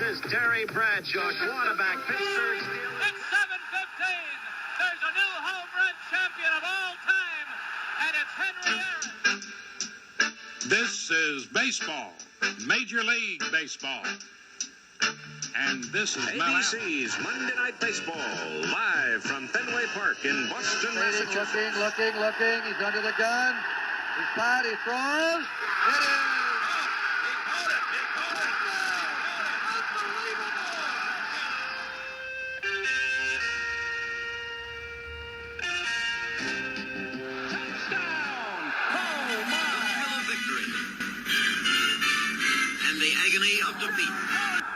is Terry Bradshaw, quarterback, Pittsburgh Steelers. It's 7:15. There's a new home run champion of all time, and it's Henry Aaron. This is baseball, Major League Baseball. And this is ABC's Monday Night Baseball, live from Fenway Park in Boston, Massachusetts. Looking. He's under the gun. He's tied. He throws. It is. Of defeat.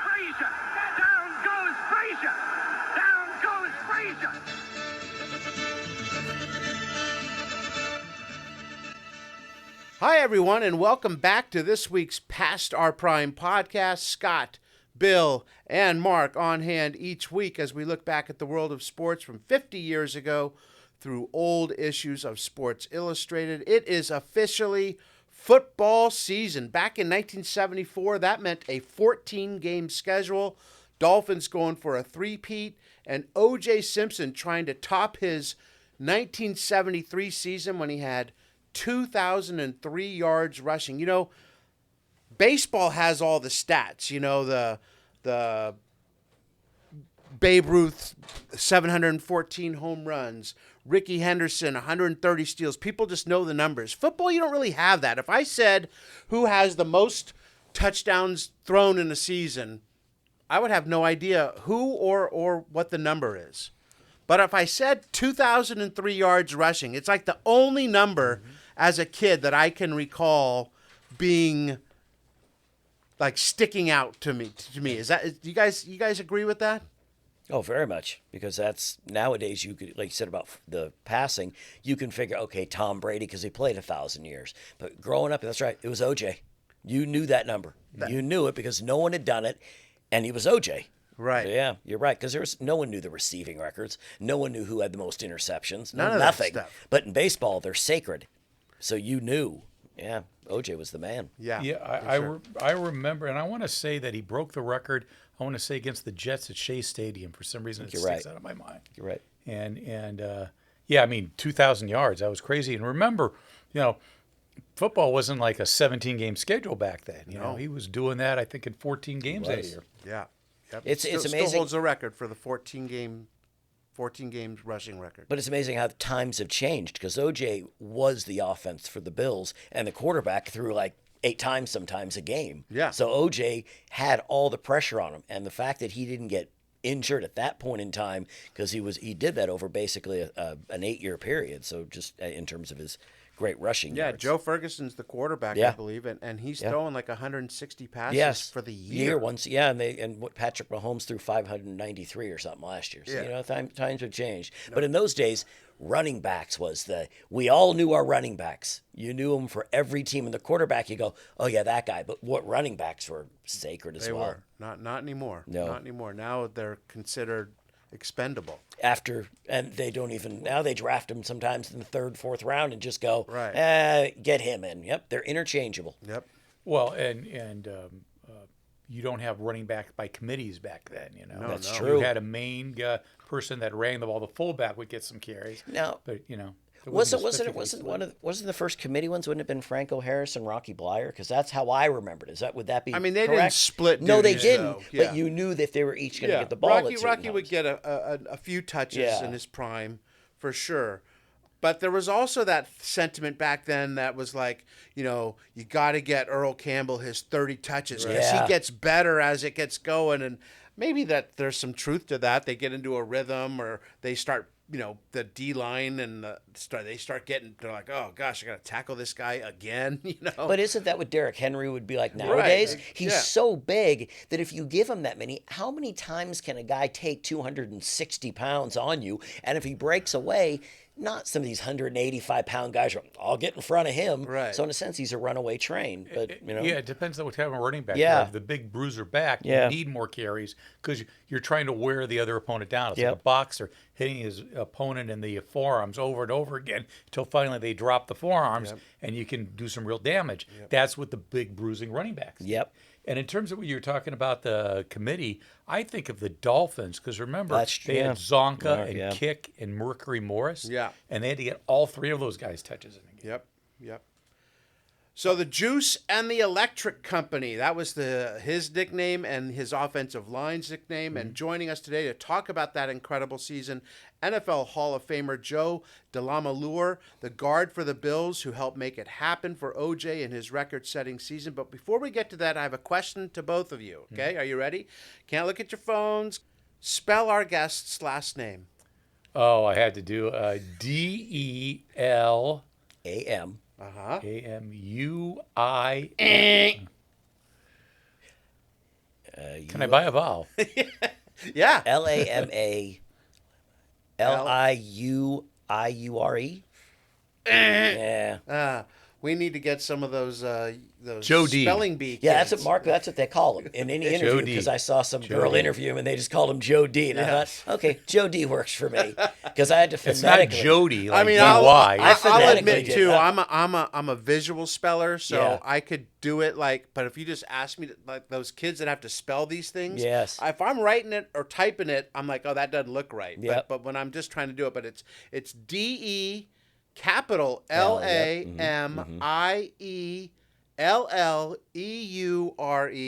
Frazier! Down goes Frazier! Down goes Frazier! Hi, everyone, and welcome back to this week's Past Our Prime podcast. Scott, Bill, and Mark on hand each week as we look back at the world of sports from 50 years ago through old issues of Sports Illustrated. It is officially football season. Back in 1974, that meant a 14-game schedule. Dolphins going for a three-peat, and OJ Simpson trying to top his 1973 season when he had 2,003 yards rushing. You know, baseball has all the stats. You know, the Babe Ruth 714 home runs, Ricky Henderson 130 steals. People just know the numbers. Football, you don't really have that. If I said who has the most touchdowns thrown in a season, I would have no idea who or what the number is. But if I said 2,003 yards rushing, it's like the only number as a kid that I can recall being like sticking out to me. Is that, do you guys agree with that? Oh, very much, because that's nowadays you could, like you said about the passing, you can figure, okay, Tom Brady, because he played 1,000 years. But growing up, that's right, it was OJ. You knew that number. You knew it because no one had done it, and he was OJ. Right. So, yeah, you're right, because no one knew the receiving records. No one knew who had the most interceptions. None of nothing. that stuff. But in baseball, they're sacred. So you knew. Yeah, OJ was the man. Yeah. Yeah, I remember, and I want to say that he broke the record. I want to say against the Jets at Shea Stadium. For some reason, it sticks out of my mind. You're right. And yeah, I mean, 2,000 yards. That was crazy. And remember, you know, football wasn't like a 17-game schedule back then. You know, he was doing that, I think, in 14 games that year. Yeah. Yep. It's amazing. Still holds the record for the 14 games rushing record. But it's amazing how the times have changed, because OJ was the offense for the Bills, and the quarterback threw like 8 times sometimes a game. Yeah. So OJ had all the pressure on him, and the fact that he didn't get injured at that point in time, because he did that over basically an 8-year period. So just in terms of his great rushing yards. Joe Ferguson's the quarterback, I believe, and he's throwing like 160 passes for the year. Once, and what Patrick Mahomes threw 593 or something last year. So you know, times have changed. No. But in those days, running backs we all knew our running backs. You knew them for every team, and the quarterback, you go, oh yeah, that guy. But what running backs were sacred as well. They were not anymore. No, not anymore. Now they're considered expendable. And they don't even, now they draft them sometimes in the 3rd, 4th round and just go, right. Get him in. Yep, they're interchangeable. Yep. Well, and you don't have running back by committees back then, you know. No, that's true. You had a main person that ran the ball. The fullback would get some carries. No, but you know. Wasn't the first committee ones? Wouldn't it have been Franco Harris and Rocky Blyer? Because that's how I remembered it. Would that be? I mean, they correct? didn't split. No, they duties, didn't. though. Yeah. But you knew that they were each going to get the ball. Rocky would get a few touches in his prime, for sure. But there was also that sentiment back then that was like, you know, you got to get Earl Campbell his 30 touches because he gets better as it gets going. And maybe that there's some truth to that. They get into a rhythm, or they start, you know, the D line and they start getting, they're like, oh gosh, I got to tackle this guy again, you know. But isn't that what Derrick Henry would be like nowadays? Right. He's so big that if you give him that many, how many times can a guy take 260 pounds on you? And if he breaks away, not some of these 185-pound guys are all get in front of him. Right. So in a sense, he's a runaway train. But you know, yeah, it depends on what type of running back. Yeah. You have the big bruiser back. Yeah. You need more carries because you're trying to wear the other opponent down. It's like a boxer hitting his opponent in the forearms over and over again until finally they drop the forearms and you can do some real damage. That's what the big bruising running backs do. And in terms of what you were talking about the committee, I think of the Dolphins because remember they had Zonka and Kick and Mercury Morris. Yeah. And they had to get all three of those guys touches in the game. Yep. So the Juice and the Electric Company, that was his nickname and his offensive line's nickname. And joining us today to talk about that incredible season, NFL Hall of Famer Joe DeLamielleure, the guard for the Bills who helped make it happen for OJ in his record-setting season. But before we get to that, I have a question to both of you. Okay, Are you ready? Can't look at your phones. Spell our guest's last name. Oh, I had to do DELAMUI. Can I buy a vowel? Yeah. LAMALIUIURE. Yeah. We need to get some of those Joe D. spelling bee. Yeah, kids. that's what Mark. That's what they call him in any interview. Because I saw some girl interview him and they just called him Joe D. And I thought, okay, Joe D works for me because I had to phonetically. It's not Jody. Like I mean, D-Y. I'll admit too, I'm a visual speller, so I could do it but if you just ask me like those kids that have to spell these things, if I'm writing it or typing it, I'm like, oh, that doesn't look right. Yep. But when I'm just trying to do it, but it's DE capital LAMIELLEURE,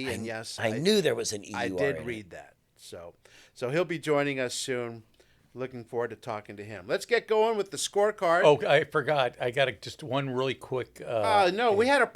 and yes, I knew there was an EUR. I did read that. So he'll be joining us soon. Looking forward to talking to him. Let's get going with the scorecard. Oh, I forgot. I got just one really quick. No, we had a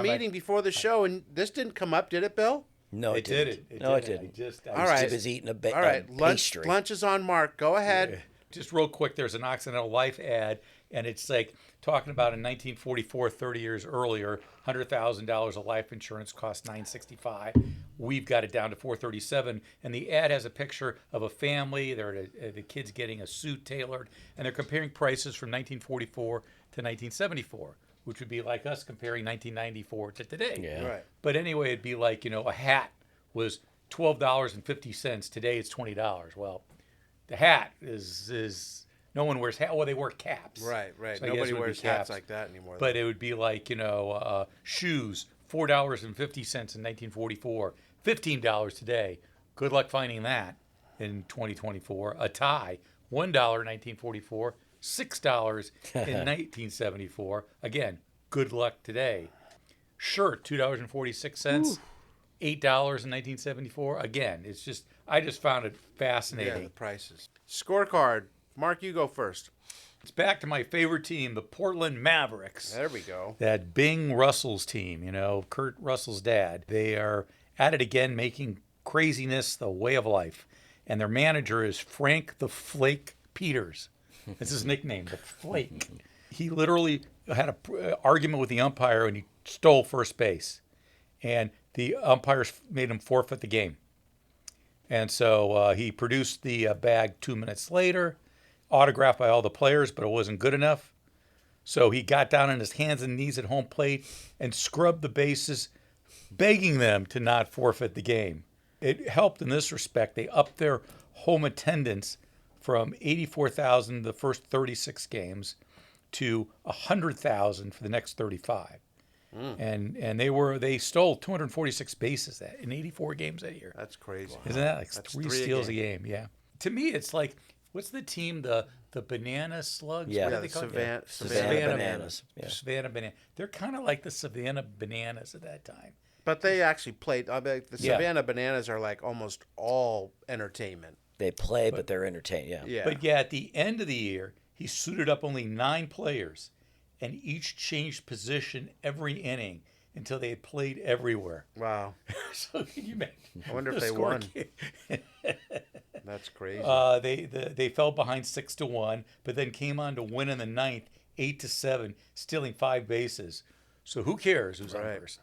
meeting before the show, and this didn't come up, did it, Bill? No, it didn't. It didn't. I was too busy eating a pastry. Lunch is on Mark. Go ahead. Yeah. Just real quick, there's an Occidental Life ad, and it's like talking about in 1944, 30 years earlier, $100,000 of life insurance cost $965. We've got it down to $437, and the ad has a picture of a family. The kids getting a suit tailored, and they're comparing prices from 1944 to 1974, which would be like us comparing 1994 to today. Yeah. Right. But anyway, it'd be like, a hat was $12.50. Today it's $20. Well, the hat is no one wears hat. Well, they wear caps. Right. So Nobody wears hats like that anymore. But it would be like, shoes, $4.50 in 1944, $15 today. Good luck finding that in 2024. A tie, $1 in 1944, $6 in 1974. Again, good luck today. Shirt, $2.46. $8 in 1974. Again, I just found it fascinating. Yeah, the prices. Scorecard. Mark, you go first. It's back to my favorite team, the Portland Mavericks. There we go. That Bing Russell's team, Kurt Russell's dad. They are at it again, making craziness the way of life. And their manager is Frank the Flake Peters. That's his nickname, the Flake. He literally had an argument with the umpire and he stole first base. And the umpires made him forfeit the game. And so he produced the bag 2 minutes later, autographed by all the players, but it wasn't good enough. So he got down on his hands and knees at home plate and scrubbed the bases, begging them to not forfeit the game. It helped in this respect. They upped their home attendance from 84,000 the first 36 games to 100,000 for the next 35. And they stole 246 bases in 84 games that year. That's crazy. Isn't that like That's three steals a game? Yeah. To me, it's like, what's the team? The Banana Slugs? Yeah, What are the they called? Savannah Bananas. Yeah. Savannah Banana. They're kind of like the Savannah Bananas at that time. But they actually played. The Savannah Bananas are like almost all entertainment. They play, but they're entertained. Yeah. But at the end of the year, he suited up only 9 players, and each changed position every inning until they had played everywhere. Wow. So can you imagine? I wonder if the they score won. came- That's crazy. They fell behind 6-1, but then came on to win in the 9th, 8-7, stealing 5 bases. So who cares who's on Right. first?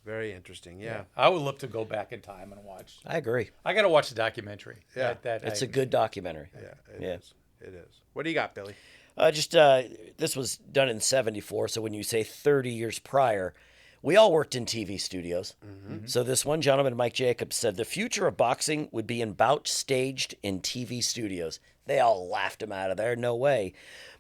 Very interesting. Yeah. I would love to go back in time and watch. I agree. I got to watch the documentary. Yeah. It's a good documentary. It is. It is. What do you got, Billy? This was done in 74, so when you say 30 years prior, we all worked in TV studios. Mm-hmm. So this one gentleman, Mike Jacobs, said the future of boxing would be in bouts staged in TV studios. They all laughed him out of there. No way.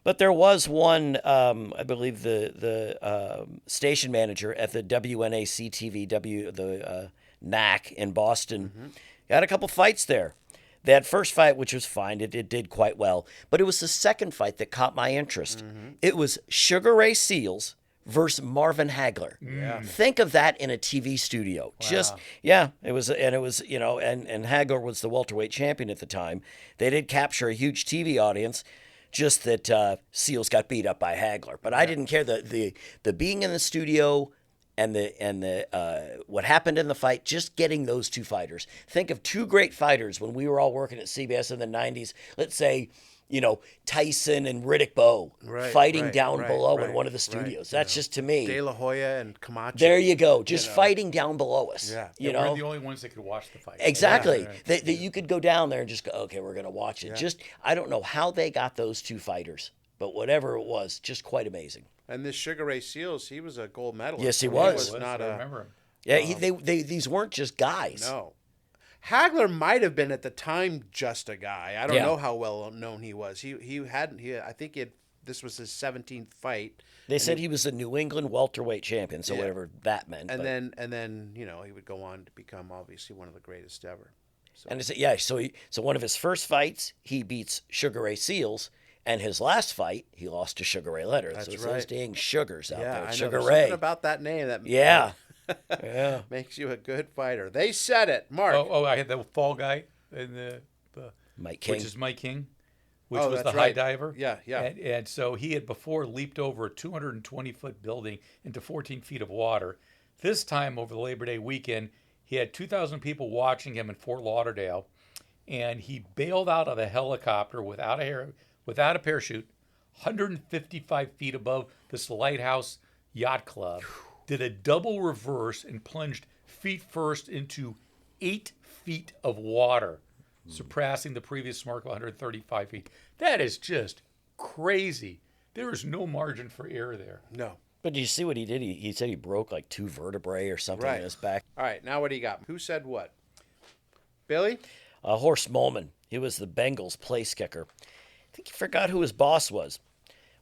But there was one, I believe the station manager at the WNAC TV, the NAC in Boston, got a couple fights there. That first fight, which was fine, it did quite well. But it was the second fight that caught my interest. It was Sugar Ray Seales versus Marvin Hagler. Yeah. Think of that in a TV studio. Just, yeah, it was, and Hagler was the welterweight champion at the time. They did capture a huge TV audience. Just that Seales got beat up by Hagler, but I didn't care. The being in the studio and the what happened in the fight, just getting those two fighters. Think of two great fighters when we were all working at CBS in the 90s. Let's say, Tyson and Riddick Bowe fighting down below in one of the studios. That's just, to me, De La Hoya and Camacho. There you go, just fighting down below us. Yeah. We're the only ones that could watch the fight. Exactly. Yeah. That you could go down there and just go, okay, we're going to watch it. Just, I don't know how they got those two fighters, but whatever it was, just quite amazing. And this Sugar Ray Seales, he was a gold medalist. Yes, he was. Not I a. remember him. Yeah, these weren't just guys. No. Hagler might have been at the time just a guy. I don't know how well known he was. I think this was his 17th fight. They said he was a New England welterweight champion, so whatever that meant. And then he would go on to become obviously one of the greatest ever. So. And so one of his first fights, he beats Sugar Ray Seales, and his last fight, he lost to Sugar Ray Leonard. That's so it's right. those dang sugars out there. I know. Sugar There's Ray. something about that name that makes you a good fighter. They said it, Mark. I had the fall guy in the Mike King. which is Mike King, which was the high diver. Yeah. And so he had before leaped over a 220-foot building into 14 feet of water. This time over the Labor Day weekend, he had 2,000 people watching him in Fort Lauderdale, and he bailed out of the helicopter without a parachute, 155 feet above this Lighthouse Yacht Club, did a double reverse and plunged feet first into 8 feet of water, surpassing the previous mark of 135 feet. That is just crazy. There is no margin for error there. No. But did you see what he did? He said he broke like 2 vertebrae or something in his back. All right, now what do you got? Who said what? Billy? Horst Mohlman. He was the Bengals place kicker. I think he forgot who his boss was,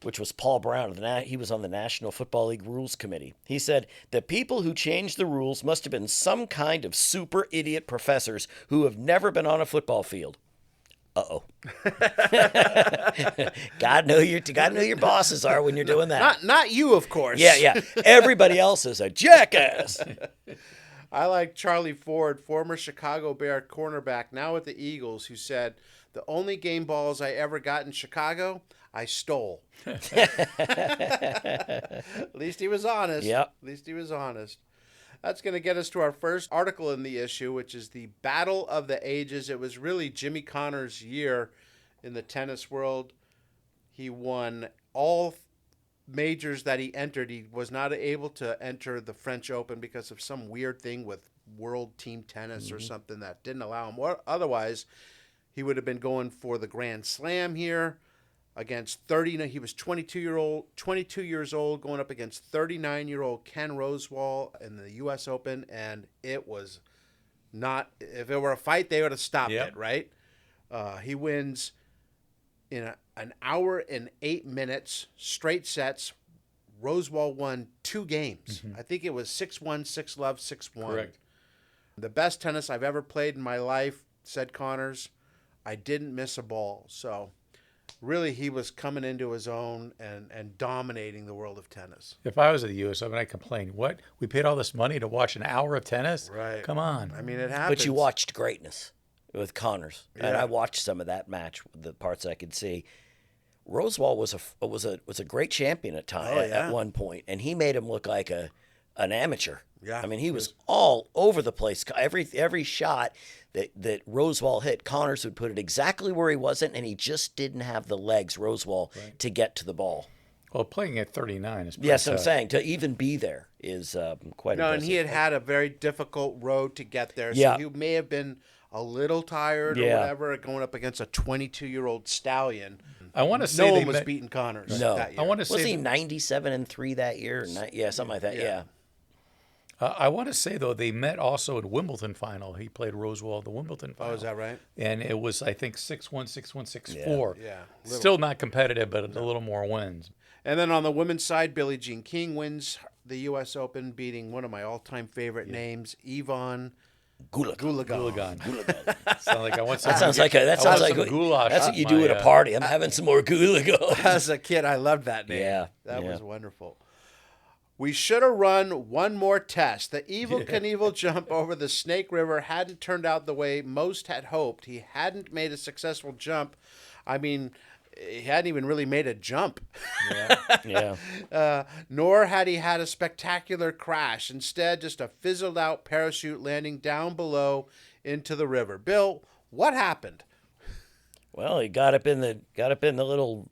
which was Paul Brown. He was on the National Football League Rules Committee. He said, the people who changed the rules must have been some kind of super idiot professors who have never been on a football field. Uh-oh. God know your bosses are when you're doing that. Not you, of course. Yeah. Everybody else is a jackass. I like Charlie Ford, former Chicago Bear cornerback, now with the Eagles, who said, the only game balls I ever got in Chicago, I stole. At least he was honest. Yep. At least he was honest. That's going to get us to our first article in the issue, which is the Battle of the Ages. It was really Jimmy Connor's year in the tennis world. He won all majors that he entered. He was not able to enter the French Open because of some weird thing with World Team Tennis or something that didn't allow him. Or otherwise, he would have been going for the Grand Slam here against 30. He was 22 years old, going up against 39-year-old Ken Rosewall in the U.S. Open, and it was not. If it were a fight, they would have stopped it, right? He wins in an hour and 8 minutes, straight sets. Rosewall won 2 games. I think it was 6-1, 6-love, 6-1. Correct. The best tennis I've ever played in my life, said Connors. I didn't miss a ball. So really, he was coming into his own and dominating the world of tennis. If I was at the U.S. Open, I'd complain. What? We paid all this money to watch an hour of tennis? Right. Come on. I mean, it happens. But you watched greatness with Connors, and Yeah. I watched some of that match, the parts I could see. Rosewall was a great champion at one point, and he made him look like an amateur. Yeah. I mean, he was all over the place. Every shot that Rosewall hit, Connors would put it exactly where he wasn't, and he just didn't have the legs, Rosewall, to get to the ball. Well, playing at 39 is pretty Yes, I'm tough. saying to even be there is quite No, impressive. and he had a very difficult road to get there. Yeah. So he may have been a little tired or whatever, going up against a 22-year-old stallion. I want to say No they one was met- beating Connors No. that year. I want to Was say he 97-3 that year? Yeah, something like that. Yeah. I want to say, though, they met also at Wimbledon final. He played Rosewall at the Wimbledon final. Oh, is that right? And it was, I think, 6-1, 6-1, 6-4. Yeah. Still not competitive, but a little more wins. And then on the women's side, Billie Jean King wins the U.S. Open, beating one of my all-time favorite names, Yvonne Goolagong. That sounds like goulash. That's what you do at a party. I'm having some more goolagong. As a kid, I loved that name. Yeah, That was wonderful. We should have run one more test. The Evil Knievel jump over the Snake River hadn't turned out the way most had hoped. He hadn't made a successful jump. I mean, he hadn't even really made a jump. Nor had he had a spectacular crash. Instead, just a fizzled out parachute landing down below into the river. Bill, what happened? Well, he got up in the little,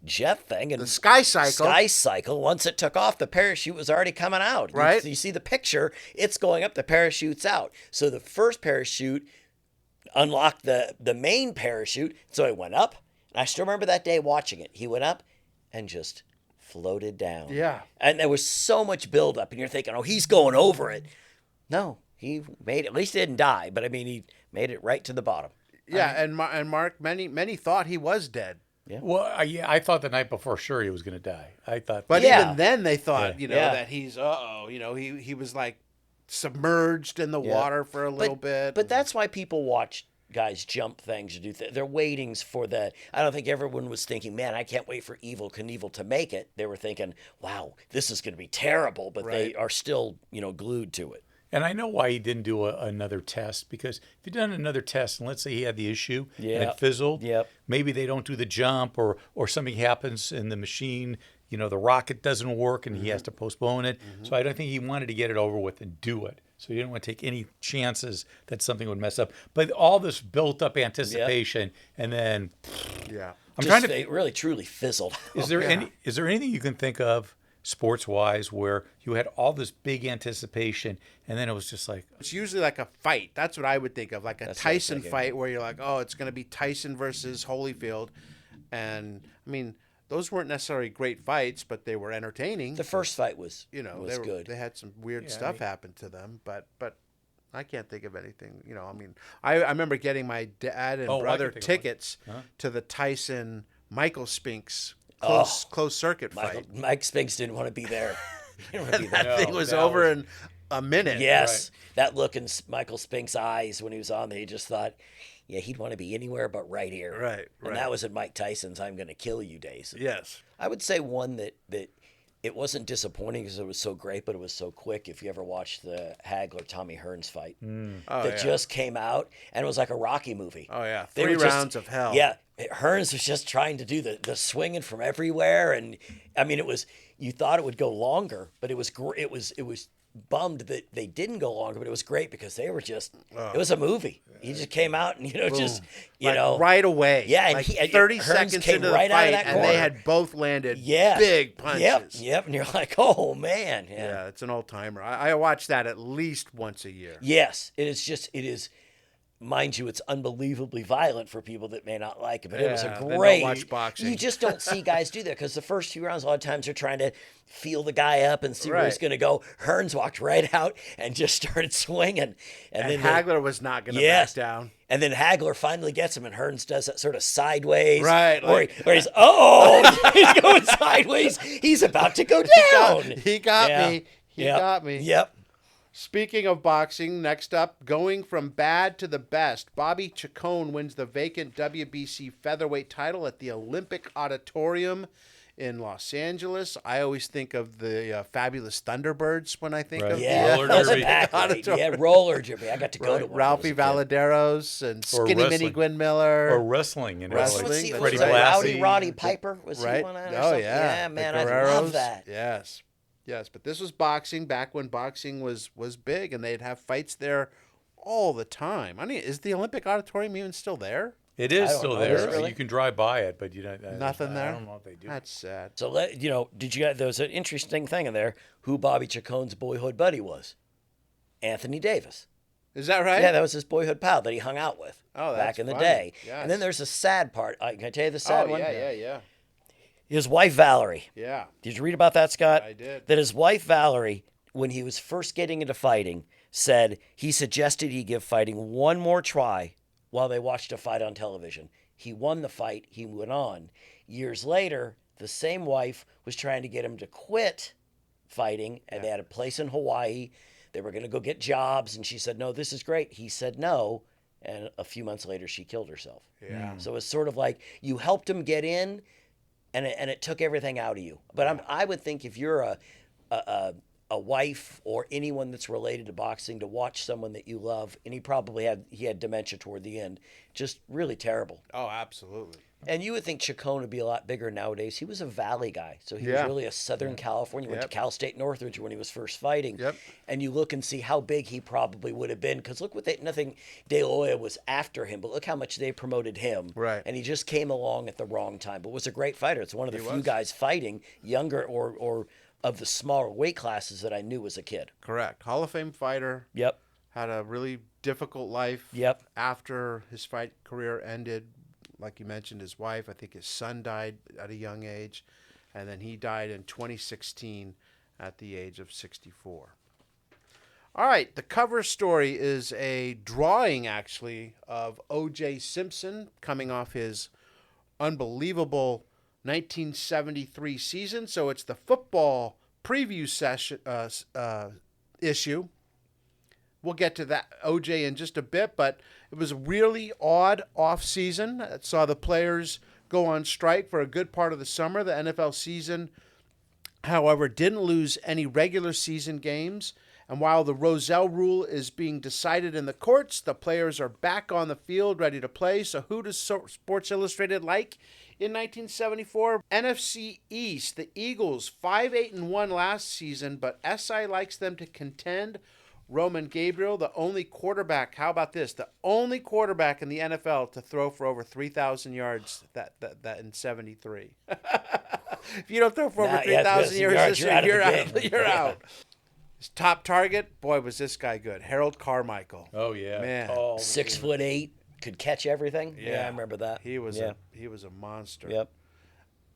jet thing, and The sky cycle. Sky cycle. Once it took off, the parachute was already coming out. Right. You see the picture. It's going up. The parachute's out. So the first parachute unlocked the main parachute. So it went up. And I still remember that day watching it. He went up and just floated down. Yeah. And there was so much buildup, and you're thinking, oh, he's going over it. No, he made it. At least he didn't die, but I mean, he made it right to the bottom. Yeah, and Mark, many thought he was dead. Yeah. Well, I thought the night before, sure, he was going to die. I thought. But even then, they thought, Yeah. that he's, he was like submerged in the water for a little bit. But that's why people watch guys jump things or do they're waiting for the. I don't think everyone was thinking, man, I can't wait for Evel Knievel to make it. They were thinking, wow, this is going to be terrible. But they are still, glued to it. And I know why he didn't do another test, because if he'd done another test, and let's say he had the issue and it fizzled, maybe they don't do the jump or something happens in the machine, the rocket doesn't work and he has to postpone it. So I don't think he wanted to get it over with and do it. So he didn't want to take any chances that something would mess up. But all this built up anticipation and then It really truly fizzled. Is there anything you can think of sports-wise where you had all this big anticipation and then it was just like... It's usually like a fight. That's what I would think of, like a Tyson fight where you're like, oh, it's going to be Tyson versus Holyfield. And, I mean, those weren't necessarily great fights, but they were entertaining. The first fight was good. They had some weird stuff happen to them, but I can't think of anything. I remember getting my dad and brother tickets to the Tyson Michael Spinks closed circuit fight. Mike Spinks didn't want to be there. That thing was over in a minute. Yes. That look in Michael Spinks' eyes when he was on there, he just thought, yeah, he'd want to be anywhere but right here. Right. And that was in Mike Tyson's I'm going to kill you days. Yes. I would say one that it wasn't disappointing because it was so great, but it was so quick. If you ever watched the Hagler-Tommy Hearns fight just came out, and it was like a Rocky movie. Oh, yeah. They 3 were just- rounds of hell. Yeah. Hearns was just trying to do the swinging from everywhere. And, I mean, you thought it would go longer, but it was bummed that they didn't go longer, but it was great because they were just, it was a movie. He just came out and, right away. Yeah. And like 30 Hearns seconds came into the right out fight, of that and corner. they had both landed big punches. Yep. And you're like, oh, man. Yeah, it's an old-timer. I watch that at least once a year. Yes. It is. Mind you, it's unbelievably violent for people that may not like it, but it was a they great. don't watch boxing. You just don't see guys do that because the first few rounds, a lot of times they're trying to feel the guy up and see where he's going to go. Hearns walked right out and just started swinging, and then Hagler was not going to back down. And then Hagler finally gets him, and Hearns does that sort of sideways, right? Where he's he's going sideways. He's about to go down. He got me. He got me. Yep. Speaking of boxing, next up, going from bad to the best, Bobby Chacon wins the vacant WBC featherweight title at the Olympic Auditorium in Los Angeles. I always think of the Fabulous Thunderbirds when I think of roller derby. Roller derby. I got to go to one. Ralphie Valaderos and Skinny Minnie Gwen Miller. Or wrestling. Wrestling. Like Freddie Blassie. Roddy Piper was he one of that? Oh, yeah. Yeah, man, I love that. Yes, but this was boxing back when boxing was big, and they'd have fights there all the time. I mean, is the Olympic Auditorium even still there? It is still there. Really? You can drive by it, but nothing there. I don't know if they do. That's sad. So there was an interesting thing in there. Who Bobby Chacon's boyhood buddy was? Anthony Davis. Is that right? Yeah, that was his boyhood pal that he hung out with back in the day. Yes. And then there's a sad part. Can I tell you the sad one? Yeah. His wife Valerie. Yeah. Did you read about that, Scott? I did. That his wife Valerie when he was first getting into fighting, said he suggested he give fighting one more try while they watched a fight on television. He won the fight. He went on. Years later, the same wife was trying to get him to quit fighting, and they had a place in Hawaii. They were going to go get jobs, and she said, no, this is great. He said no, and a few months later, she killed herself. Yeah. So it's sort of like you helped him get in, and it took everything out of you. But I would think if you're a wife or anyone that's related to boxing, to watch someone that you love, and he had dementia toward the end, just really terrible. Oh, absolutely. And you would think Chacon would be a lot bigger nowadays. He was a Valley guy, so he was really a Southern California. Went to Cal State Northridge when he was first fighting. Yep. And you look and see how big he probably would have been, because look nothing DeLamielleure was after him, but look how much they promoted him. Right. And he just came along at the wrong time, but was a great fighter. It's one of the few guys fighting younger or of the smaller weight classes that I knew as a kid. Correct. Hall of Fame fighter. Yep. Had a really difficult life. Yep. After his fight career ended, like you mentioned, his wife, I think his son died at a young age, and then he died in 2016 at the age of 64. All right, the cover story is a drawing, actually, of OJ Simpson coming off his unbelievable 1973 season. So it's the football preview session issue. We'll get to that OJ in just a bit, but it was a really odd off season. It saw the players go on strike for a good part of the summer. The NFL season, however, didn't lose any regular season games. And while the Rozelle rule is being decided in the courts, the players are back on the field ready to play. So who does Sports Illustrated like in 1974? NFC East, the Eagles, 5-8-1 last season, but SI likes them to contend. Roman Gabriel, the only quarterback, how about this? The only quarterback in the NFL to throw for over 3,000 yards that in 73. If you don't throw for over 3,000 yards, you're out. You're out. His top target, boy, was this guy good. Harold Carmichael. Oh, yeah. Man. 6'8", could catch everything. Yeah, I remember that. He was a monster. Yep.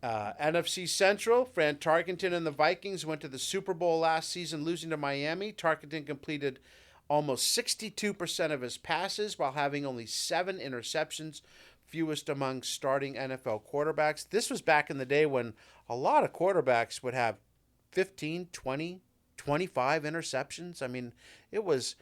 NFC Central, Fran Tarkenton and the Vikings went to the Super Bowl last season, losing to Miami. Tarkenton completed almost 62% of his passes while having only 7 interceptions, fewest among starting NFL quarterbacks. This was back in the day when a lot of quarterbacks would have 15, 20, 25 interceptions. I mean, it was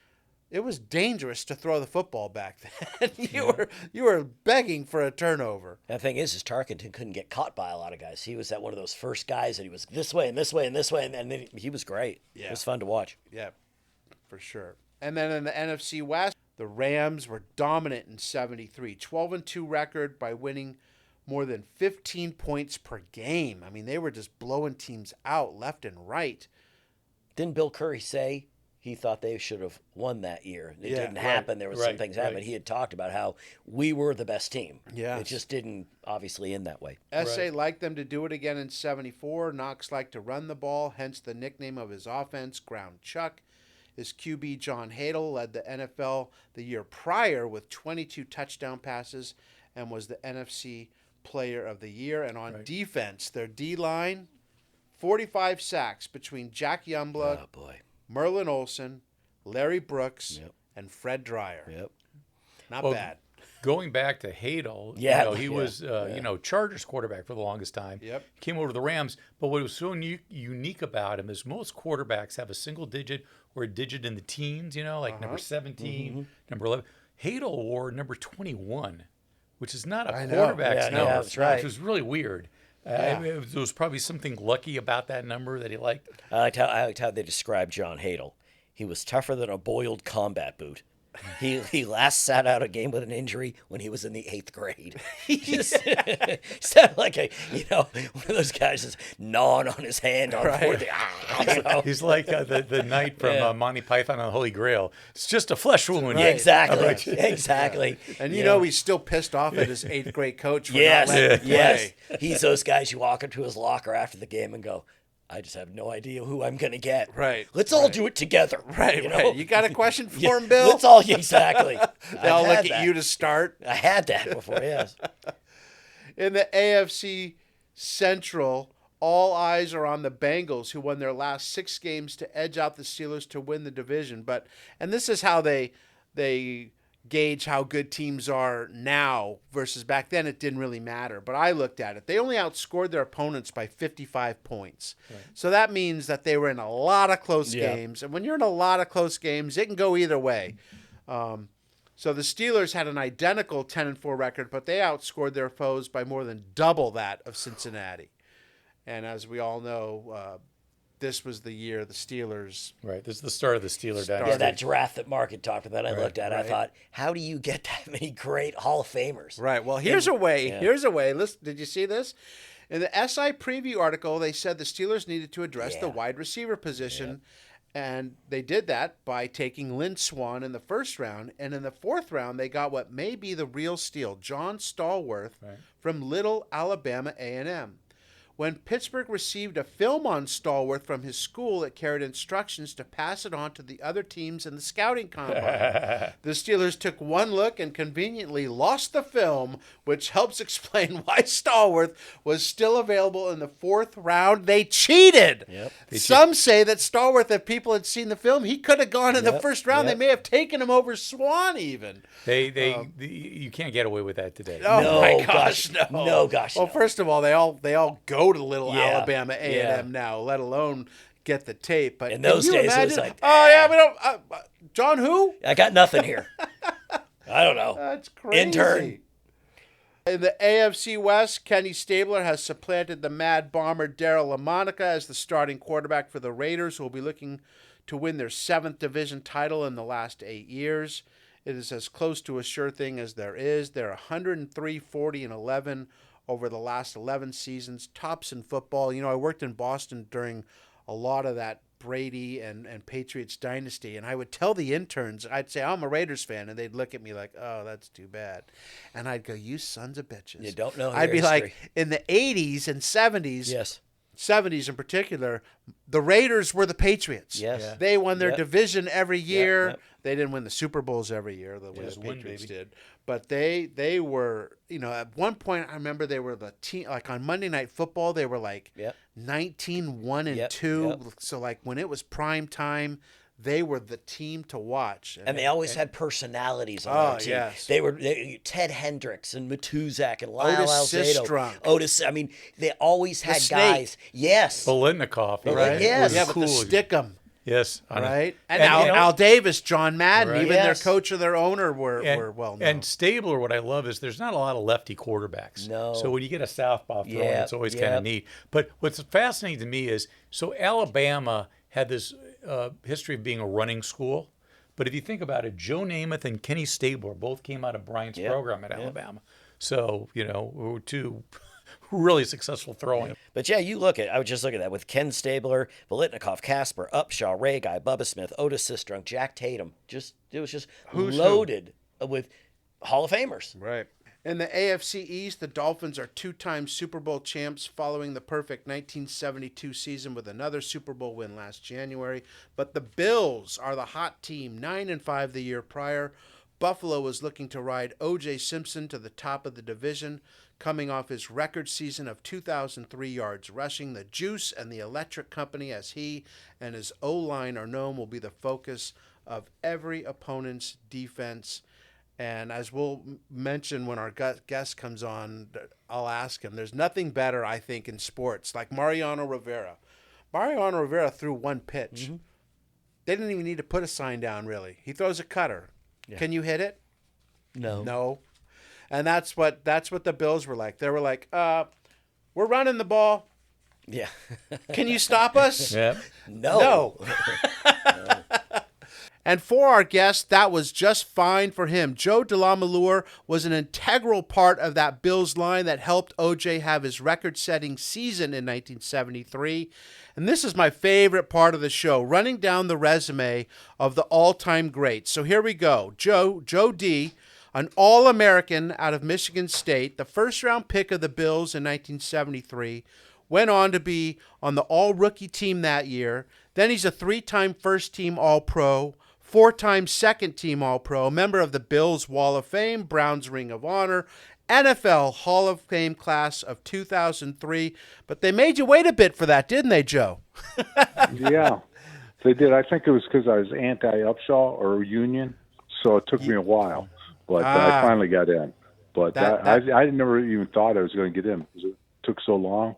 dangerous to throw the football back then. You were begging for a turnover. And the thing is Tarkenton couldn't get caught by a lot of guys. He was that one of those first guys that he was this way and this way and this way, and then he was great. Yeah. It was fun to watch. Yeah, for sure. And then in the NFC West, the Rams were dominant in 73, 12-2 record by winning more than 15 points per game. I mean, they were just blowing teams out left and right. Didn't Bill Curry say he thought they should have won that year? It didn't happen. There was some things happening. He had talked about how we were the best team. Yeah. It just didn't obviously end that way. SA liked them to do it again in 74. Knox liked to run the ball, hence the nickname of his offense, Ground Chuck. His QB, John Hadel, led the NFL the year prior with 22 touchdown passes and was the NFC Player of the Year. And on defense, their D-line, 45 sacks between Jack Youngblood, Merlin Olsen, Larry Brooks, and Fred Dreyer. Yep. Not bad. Going back to Hadel, he was Chargers quarterback for the longest time. Yep. He came over to the Rams, but what was so unique about him is most quarterbacks have a single digit or a digit in the teens, like number 17, number 11. Hadel wore number 21, which is not a quarterback's number. That's right. Which was really weird. There was probably something lucky about that number that he liked. I liked how they described John Hadel. He was tougher than a boiled combat boot. He last sat out a game with an injury when he was in the 8th grade. He just sounded like one of those guys that's gnawing on his hand on 4th. He's like the knight from Monty Python and the Holy Grail. It's just a flesh wound. Yeah, exactly. Exactly. And he's still pissed off at his 8th grade coach for not letting him play. Yes. He's those guys you walk into his locker after the game and go, I just have no idea who I'm going to get. Right. Let's all do it together. Right, right. You got a question for him, Bill? Let's all, exactly. They'll look at you to start. I had that before, yes. In the AFC Central, all eyes are on the Bengals, who won their last 6 games to edge out the Steelers to win the division. And this is how they gauge how good teams are now versus back then. It didn't really matter. But I looked at it. They only outscored their opponents by 55 points. Right. So that means that they were in a lot of close games. And when you're in a lot of close games, it can go either way. So the Steelers had an identical 10-4 record, but they outscored their foes by more than double that of Cincinnati. And as we all know, this was the year the Steelers... Right, this is the start of the Steeler dynasty. Yeah, that draft that Mark had talked about, I looked at, right. I thought, how do you get that many great Hall of Famers? Right, well, here's a way. Listen, did you see this? In the SI preview article, they said the Steelers needed to address the wide receiver position, and they did that by taking Lynn Swann in the first round, and in the fourth round, they got what may be the real steal, John Stallworth from Little Alabama A&M. When Pittsburgh received a film on Stallworth from his school, it carried instructions to pass it on to the other teams in the scouting combine. The Steelers took one look and conveniently lost the film, which helps explain why Stallworth was still available in the fourth round. They cheated. Some say that Stallworth, if people had seen the film, he could have gone in the first round. They may have taken him over Swann even. You can't get away with that today. Oh No, my gosh, gosh, no. no, gosh, Well, no. first of all, they all go to Little Alabama A&M now, let alone get the tape. But in those days, it was like, oh yeah, we don't. John, who? I got nothing here. I don't know. That's crazy. Intern. In the AFC West, Kenny Stabler has supplanted the Mad Bomber Darryl LaMonica as the starting quarterback for the Raiders, who will be looking to win their 7th division title in the last 8 years. It is as close to a sure thing as there is. They're 103, 40, and 11 over the last 11 seasons, tops in football. You know, I worked in Boston during a lot of that Brady and Patriots dynasty, and I would tell the interns, I'd say, I'm a Raiders fan, and they'd look at me like, oh, that's too bad. And I'd go, you sons of bitches. You don't know I'd be history. like, in the 80s and 70s, Yes. 70s in particular, the Raiders were the Patriots. Yes. Yeah. They won their division every year. Yep. They didn't win the Super Bowls every year the way the win, Patriots baby. did. But they were, you know, at one point I remember they were the team, like on Monday Night Football, they were like 19-1-2. Yep. So like when it was prime time, they were the team to watch. And they always had personalities on their team. Yes. They were Ted Hendricks and Matuzak and Lyle Otis Alzado. Sistrunk. Otis, I mean, they always had Snake. Yes. Yes. Bolitnikoff. Right? Yes. Yeah, but the Stickum. Yes. Right? And, you know, Al Davis, John Madden, Right. even Yes. their coach or their owner were well known. And Stabler, what I love is there's not a lot of lefty quarterbacks. No. So when you get a southpaw throwing, Yeah, it's always yeah. kind of neat. But what's fascinating to me is, so Alabama had this history of being a running school. But if you think about it, Joe Namath and Kenny Stabler both came out of Bryant's program at Alabama. So, you know, we were two really successful throwing. But yeah, I would just look at that with Ken Stabler, Bolitnikoff, Casper, Upshaw, Ray Guy, Bubba Smith, Otis Sistrunk, Jack Tatum. It was just loaded with Hall of Famers. Right. In the AFC East, the Dolphins are 2-time Super Bowl champs following the perfect 1972 season with another Super Bowl win last January. But the Bills are the hot team, 9-5 the year prior. Buffalo was looking to ride OJ Simpson to the top of the division, coming off his record season of 2,003 yards rushing. The Juice and the Electric Company, as he and his O-line are known, will be the focus of every opponent's defense. And as we'll mention when our guest comes on, I'll ask him, there's nothing better, I think, in sports, like Mariano Rivera. Mariano Rivera threw one pitch. Mm-hmm. They didn't even need to put a sign down, really. He throws a cutter. Yeah. Can you hit it? No. And that's what the Bills were like. They were like, we're running the ball. Yeah. Can you stop us? Yeah. No. And for our guest, that was just fine for him. Joe DeLamielleure was an integral part of that Bills line that helped OJ have his record-setting season in 1973. And this is my favorite part of the show, running down the resume of the all-time greats. So here we go. Joe D., an All-American out of Michigan State, the first-round pick of the Bills in 1973, went on to be on the all-rookie team that year. Then he's a 3-time first-team All-Pro, 4-time second-team All-Pro, a member of the Bills Wall of Fame, Browns Ring of Honor, NFL Hall of Fame class of 2003. But they made you wait a bit for that, didn't they, Joe? Yeah, they did. I think it was because I was anti-Upshaw or Union, so it took me a while. But I finally got in. But I never even thought I was going to get in because it took so long.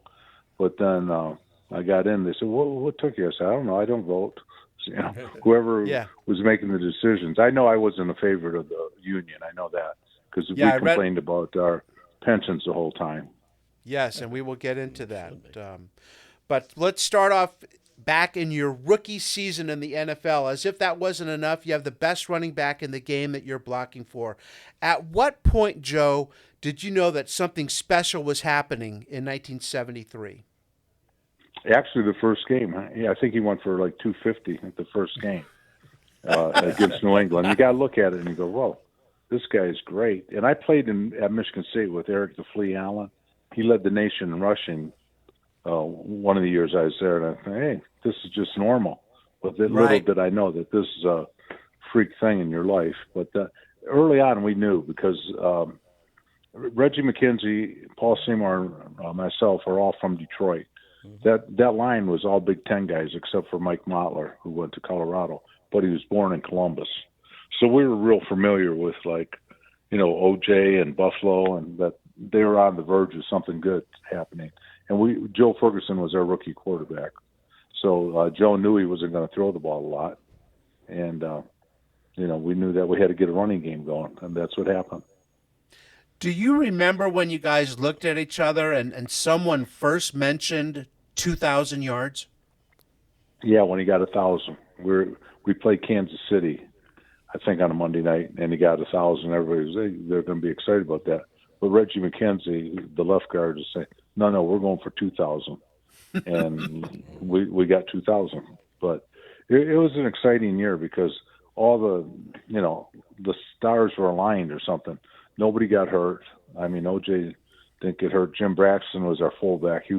But then I got in. They said, what took you? I said, I don't know. I don't vote. You know, whoever was making the decisions. I know I wasn't a favorite of the union. I know that because we complained about our pensions the whole time. Yes, and we will get into that. But let's start off back in your rookie season in the NFL. As if that wasn't enough, you have the best running back in the game that you're blocking for. At what point, Joe, did you know that something special was happening in 1973? Actually, the first game. Yeah, I think he went for like 250 at the first game against New England. You got to look at it and you go, whoa, this guy is great. And I played at Michigan State with Eric the Flea Allen. He led the nation in rushing one of the years I was there. And I thought, hey, this is just normal. But little did I know that this is a freak thing in your life. But early on we knew because Reggie McKenzie, Paul Seymour, and myself are all from Detroit. That line was all Big Ten guys except for Mike Mottler, who went to Colorado, but he was born in Columbus. So we were real familiar with, like, you know, OJ and Buffalo, and that they were on the verge of something good happening. And Joe Ferguson was our rookie quarterback. So Joe knew he wasn't going to throw the ball a lot. And, you know, we knew that we had to get a running game going, and that's what happened. Do you remember when you guys looked at each other and someone first mentioned 2,000 yards? Yeah, when he got 1,000. We played Kansas City, I think, on a Monday night, and he got 1,000. Everybody was, they're going to be excited about that. But Reggie McKenzie, the left guard, is saying, no, we're going for 2,000. And we got 2,000. But it was an exciting year because all the stars were aligned or something. Nobody got hurt. I mean, OJ didn't get hurt. Jim Braxton was our fullback. He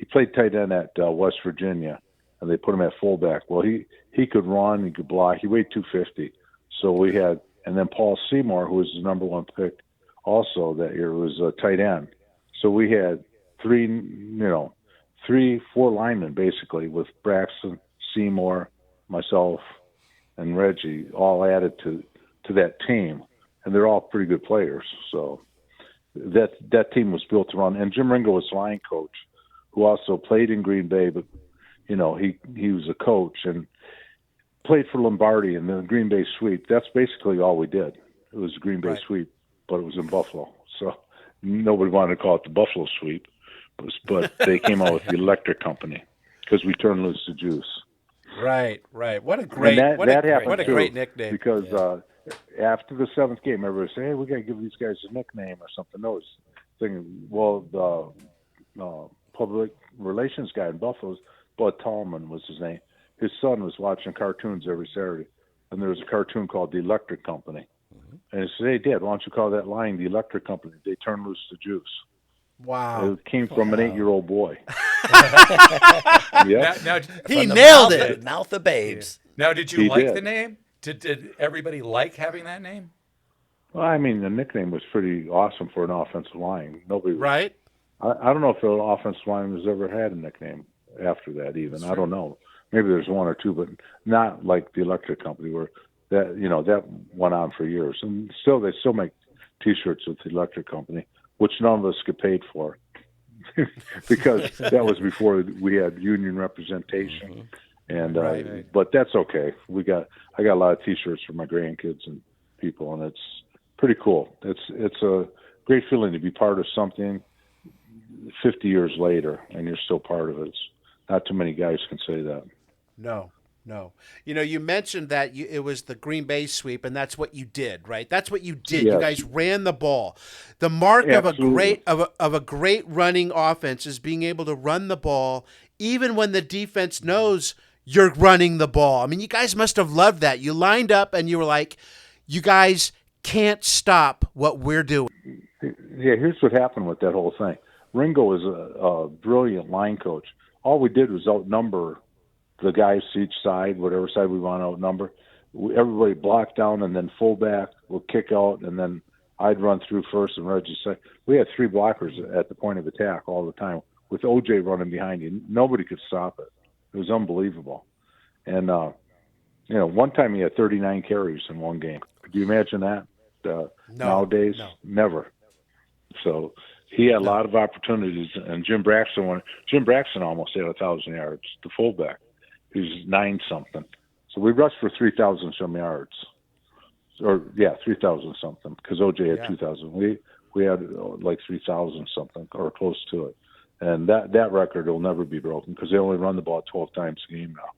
played tight end at West Virginia, and they put him at fullback. Well, he could run, he could block. He weighed 250. So we had, and then Paul Seymour, who was the number one pick also that year, was a tight end. So we had 4 linemen basically with Braxton, Seymour, myself, and Reggie all added to that team. And they're all pretty good players. So that team was built to run. And Jim Ringo was line coach, who also played in Green Bay, but, you know, he was a coach and played for Lombardi and the Green Bay sweep. That's basically all we did. It was Green Bay sweep, but it was in Buffalo. So nobody wanted to call it the Buffalo sweep, but they came out with the Electric Company because we turned loose the juice. Right. What a great, great nickname. Because after the 7th game, everybody said, hey, we got to give these guys a nickname or something. No, thinking, well, the public relations guy in Buffalo, Bud Tallman was his name. His son was watching cartoons every Saturday, and there was a cartoon called The Electric Company. Mm-hmm. And he said, hey, Dad, why don't you call that line The Electric Company? They turn loose the juice. Wow. It came from an 8-year-old boy. Now, he nailed it. Mouth of babes. Yeah. Now, did you like the name? Did everybody like having that name? Well, I mean, the nickname was pretty awesome for an offensive line. Nobody was, right? I don't know if an offensive line has ever had a nickname after that even. I don't know. Maybe there's one or two, but not like the Electric Company where that went on for years. And they still make T-shirts with the Electric Company, which none of us get paid for because that was before we had union representation. Mm-hmm. And but that's okay. I got a lot of T-shirts for my grandkids and people, and it's pretty cool. It's a great feeling to be part of something 50 years later, and you're still part of it. It's not too many guys can say that. No. You know, you mentioned that it was the Green Bay sweep, and that's what you did, right? That's what you did. Yes. You guys ran the ball. The mark of a great running offense is being able to run the ball, even when the defense knows you're running the ball. I mean, you guys must have loved that. You lined up, and you were like, "You guys can't stop what we're doing." Yeah, here's what happened with that whole thing. Ringo was a brilliant line coach. All we did was outnumber the guys to each side, whatever side we want to outnumber. Everybody blocked down, and then fullback will kick out, and then I'd run through first and Reggie second. We had 3 blockers at the point of attack all the time with OJ running behind you. Nobody could stop it. It was unbelievable. And, one time he had 39 carries in one game. Could you imagine that? Nowadays, no. Never. So he had a lot of opportunities. And Jim Braxton almost had 1,000 yards, the fullback. He was 9-something. So we rushed for 3,000 some yards. 3,000 something, because OJ had 2,000. We had like 3,000 something or close to it. And that record will never be broken because they only run the ball 12 times a game now.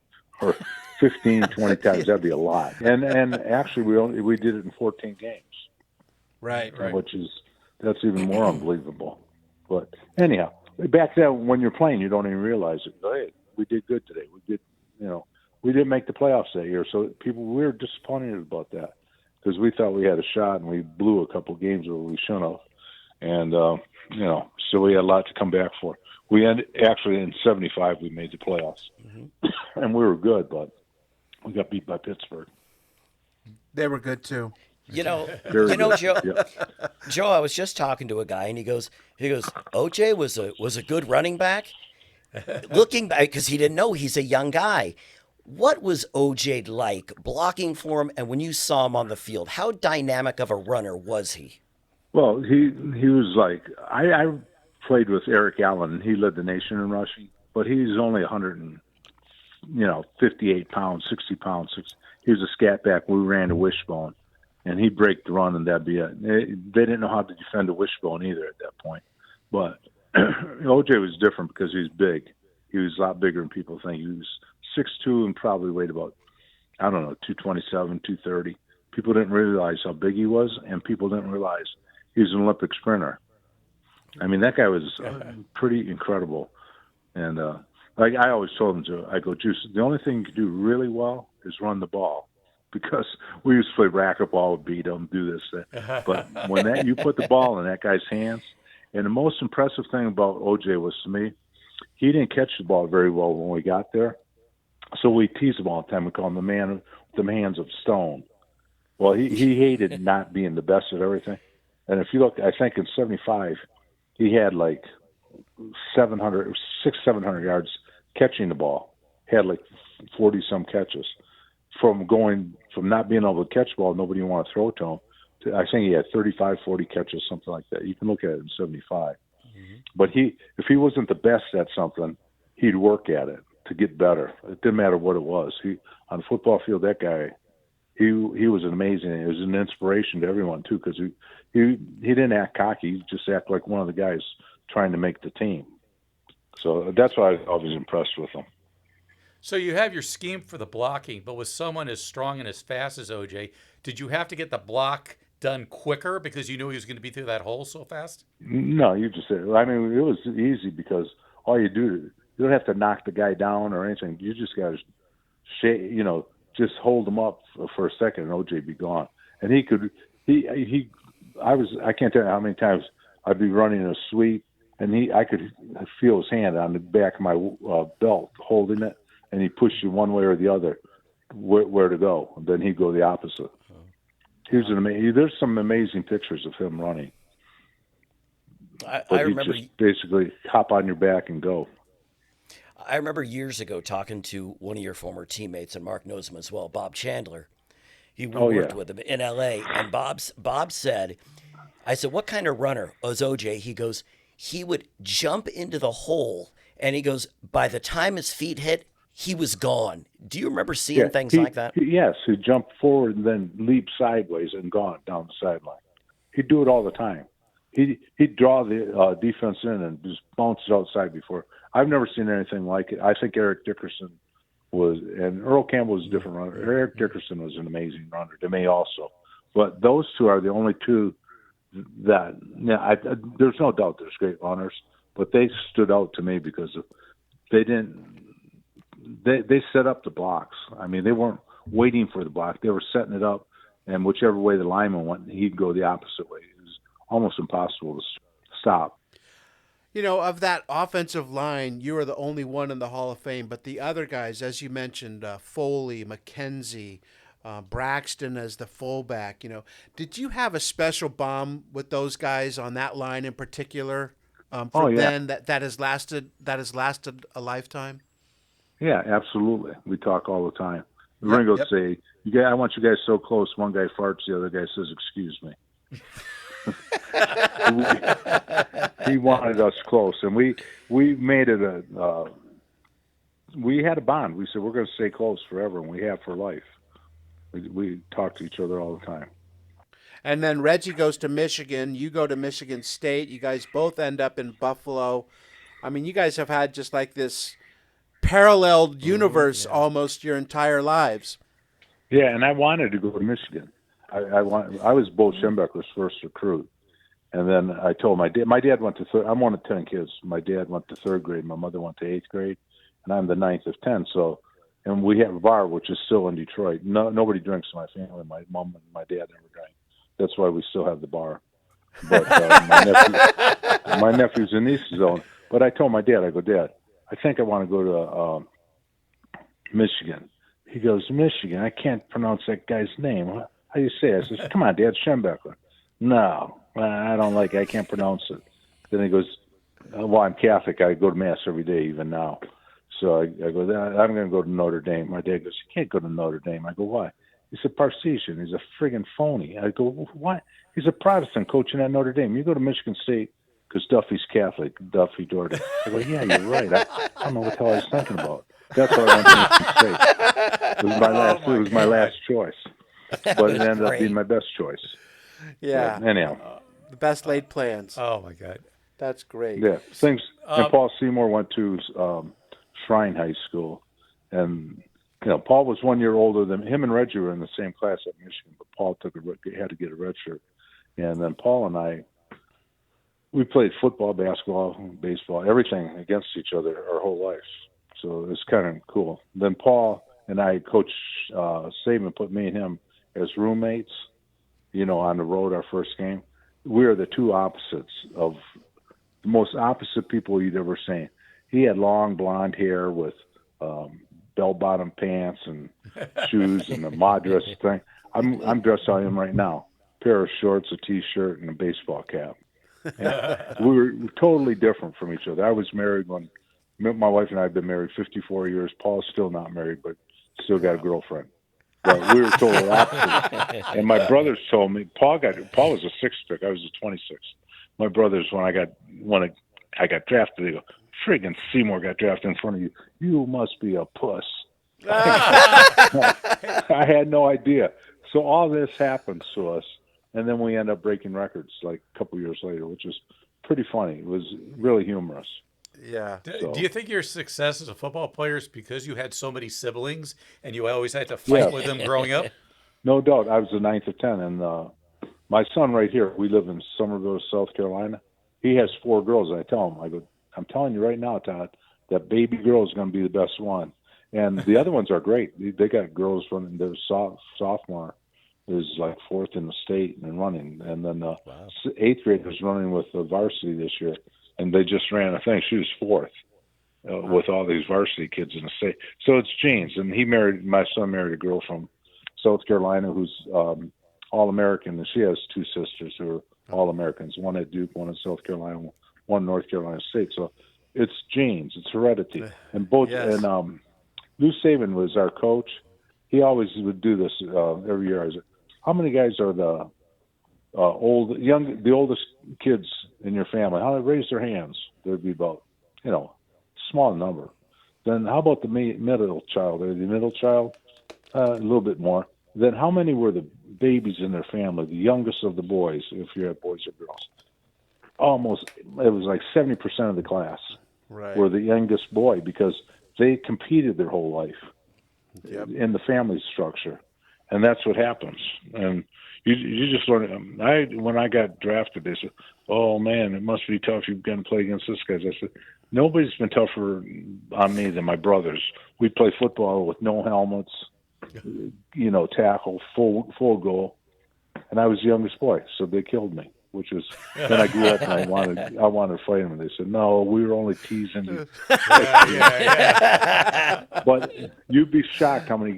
Or 15, 20 times, that'd be a lot. And actually we did it in 14 games. Right. That's even more unbelievable. But anyhow, back then when you're playing, you don't even realize it. Hey, we did good today. We didn't make the playoffs that year, so we were disappointed about that because we thought we had a shot and we blew a couple games where we shouldn't have. And so we had a lot to come back for. Actually in '75 we made the playoffs, and we were good, but we got beat by Pittsburgh. They were good too. Joe. Yeah. Joe, I was just talking to a guy, and he goes, OJ was a good running back. Looking back, because he didn't know he's a young guy. What was OJ like blocking for him, and when you saw him on the field, how dynamic of a runner was he? Well, he was like I played with Eric Allen, and he led the nation in rushing, but he's only 58 pounds, 60 pounds. He was a scat back. We ran a wishbone, and he'd break the run, and that'd be it. They didn't know how to defend a wishbone either at that point. But OJ was different because he's big. He was a lot bigger than people think. He was 6'2" and probably weighed about, 227, 230. People didn't realize how big he was, and people didn't realize he was an Olympic sprinter. I mean, that guy was pretty incredible. And like I always told him, I go, Juice, the only thing you can do really well is run the ball, because we used to play racquetball, beat him, do this, that. But when you put the ball in that guy's hands, and the most impressive thing about OJ was, to me, he didn't catch the ball very well when we got there. So we teased him all the time. We call him the man with the hands of stone. Well, he hated not being the best at everything. And if you look, I think in '75, he had like 700 yards catching the ball. He had like 40-some catches. From not being able to catch the ball, nobody wanted to throw it to him, to, I think he had 35, 40 catches, something like that. You can look at it in '75. Mm-hmm. But if he wasn't the best at something, he'd work at it to get better. It didn't matter what it was. On the football field, that guy, he was amazing. It was an inspiration to everyone too, because he didn't act cocky. He just acted like one of the guys trying to make the team. So that's why I was always impressed with him. So you have your scheme for the blocking, but with someone as strong and as fast as OJ, did you have to get the block done quicker because you knew he was going to be through that hole so fast? No, it was easy because all you do, you don't have to knock the guy down or anything. You just got to, just hold him up for a second and OJ be gone. And I can't tell you how many times I'd be running a sweep and I could feel his hand on the back of my belt holding it, and he pushed you one way or the other where to go. And then he'd go the opposite. He was there's some amazing pictures of him running. I remember just basically hop on your back and go. I remember years ago talking to one of your former teammates, and Mark knows him as well, Bob Chandler. We worked with him in L.A., and Bob said, I said, what kind of runner was OJ? He goes, he would jump into the hole, and he goes, by the time his feet hit, he was gone. Do you remember seeing things like that? Yes, he'd jump forward and then leap sideways and gone down the sideline. He'd do it all the time. He'd draw the defense in and just bounce it outside before. I've never seen anything like it. I think Eric Dickerson and Earl Campbell was a different runner. Eric Dickerson was an amazing runner to me also. But those two are the only two that, there's no doubt there's great runners, but they stood out to me because they set up the blocks. I mean, they weren't waiting for the block. They were setting it up, and whichever way the lineman went, he'd go the opposite way. It was almost impossible to stop. Of that offensive line, you are the only one in the Hall of Fame, but the other guys, as you mentioned, Foley, McKenzie, Braxton as the fullback. Did you have a special bond with those guys on that line in particular? Then that has lasted a lifetime. Yeah, absolutely. We talk all the time. Ringo would say, I want you guys so close. One guy farts, the other guy says, "Excuse me." He wanted us close, and we made it we had a bond. We said we're going to stay close forever, and we have for life. We talk to each other all the time. And then Reggie goes to Michigan. You go to Michigan State. You guys both end up in Buffalo. I mean, you guys have had just like this paralleled universe almost your entire lives. Yeah, and I wanted to go to Michigan. I was Bo Schembechler's first recruit. And then I told my dad went to I'm one of 10 kids. My dad went to 3rd grade. My mother went to 8th grade. And I'm the 9th of 10. So, and we have a bar, which is still in Detroit. Nobody drinks in my family. My mom and my dad never drank. That's why we still have the bar. But my nephews and nieces own. But I told my dad, I go, "Dad, I think I want to go to Michigan." He goes, "Michigan? I can't pronounce that guy's name. How do you say it?" I says, "Come on, Dad, Schembechler." "No, I don't like it. I can't pronounce it." Then he goes, "Well, I'm Catholic. I go to Mass every day, even now." So I go, "I'm going to go to Notre Dame." My dad goes, "You can't go to Notre Dame." I go, "Why?" He said, "Parseesian. He's a friggin' phony." I go, "What? He's a Protestant coaching at Notre Dame. You go to Michigan State because Duffy's Catholic, Duffy Doherty." I go, "Yeah, you're right. I don't know what the hell I was thinking about." That's why I went to Michigan State. It was my last choice. But it ended up being my best choice. Yeah. But anyhow. The best laid plans. Oh, my God. That's great. Yeah. And Paul Seymour went to Shrine High School. And, Paul was 1 year older than him, and Reggie were in the same class at Michigan, but Paul had to get a red shirt. And then Paul and I, we played football, basketball, baseball, everything against each other our whole life. So it's kind of cool. Then Paul and I, Coach Saban put me and him as roommates, on the road our first game. We are the two opposites of the most opposite people you'd ever seen. He had long blonde hair with bell-bottom pants and shoes and a Madras thing. I'm dressed how I am right now. Pair of shorts, a T-shirt, and a baseball cap. We were totally different from each other. I was married when my wife and I have been married 54 years. Paul's still not married, but still got a girlfriend. But we were totally opposite. And my brothers told me Paul was a 6th pick. I was a 26th. My brothers, when I got drafted, they go, "Friggin' Seymour got drafted in front of you. You must be a puss." I had no idea. So all this happens to us, and then we end up breaking records like a couple years later, which was pretty funny. It was really humorous. Yeah. Do you think your success as a football player is because you had so many siblings and you always had to fight with them growing up? No doubt. I was the 9th of 10, and my son right here, we live in Somerville, South Carolina. He has 4 girls, and I tell him, I go, "I'm telling you right now, Todd, that baby girl is going to be the best one." And the other ones are great. They got girls running. Their sophomore is like 4th in the state and running. And then the 8th graders running with the varsity this year. And they just ran, I think she was 4th with all these varsity kids in the state. So it's genes. And my son married a girl from South Carolina who's All-American. And she has 2 sisters who are All-Americans, one at Duke, one in South Carolina, one North Carolina State. So it's genes. It's heredity. And both, and Lou Saban was our coach. He always would do this every year. I said, "How many guys are the oldest kids in your family? How many raise their hands?" There'd be about, small number. Then how about the middle child? Or the middle child? A little bit more. Then how many were the babies in their family, the youngest of the boys, if you have boys or girls? It was like 70% of the class were the youngest boy because they competed their whole life in the family structure. And that's what happens. And you just learn. When I got drafted, they said, "Oh, man, it must be tough. You've got to play against this guy." I said, "Nobody's been tougher on me than my brothers. We play football with no helmets, tackle, full goal. And I was the youngest boy, so they killed me." which is, then I grew up and I wanted to fight him, and they said, no, we were only teasing you. But you'd be shocked how many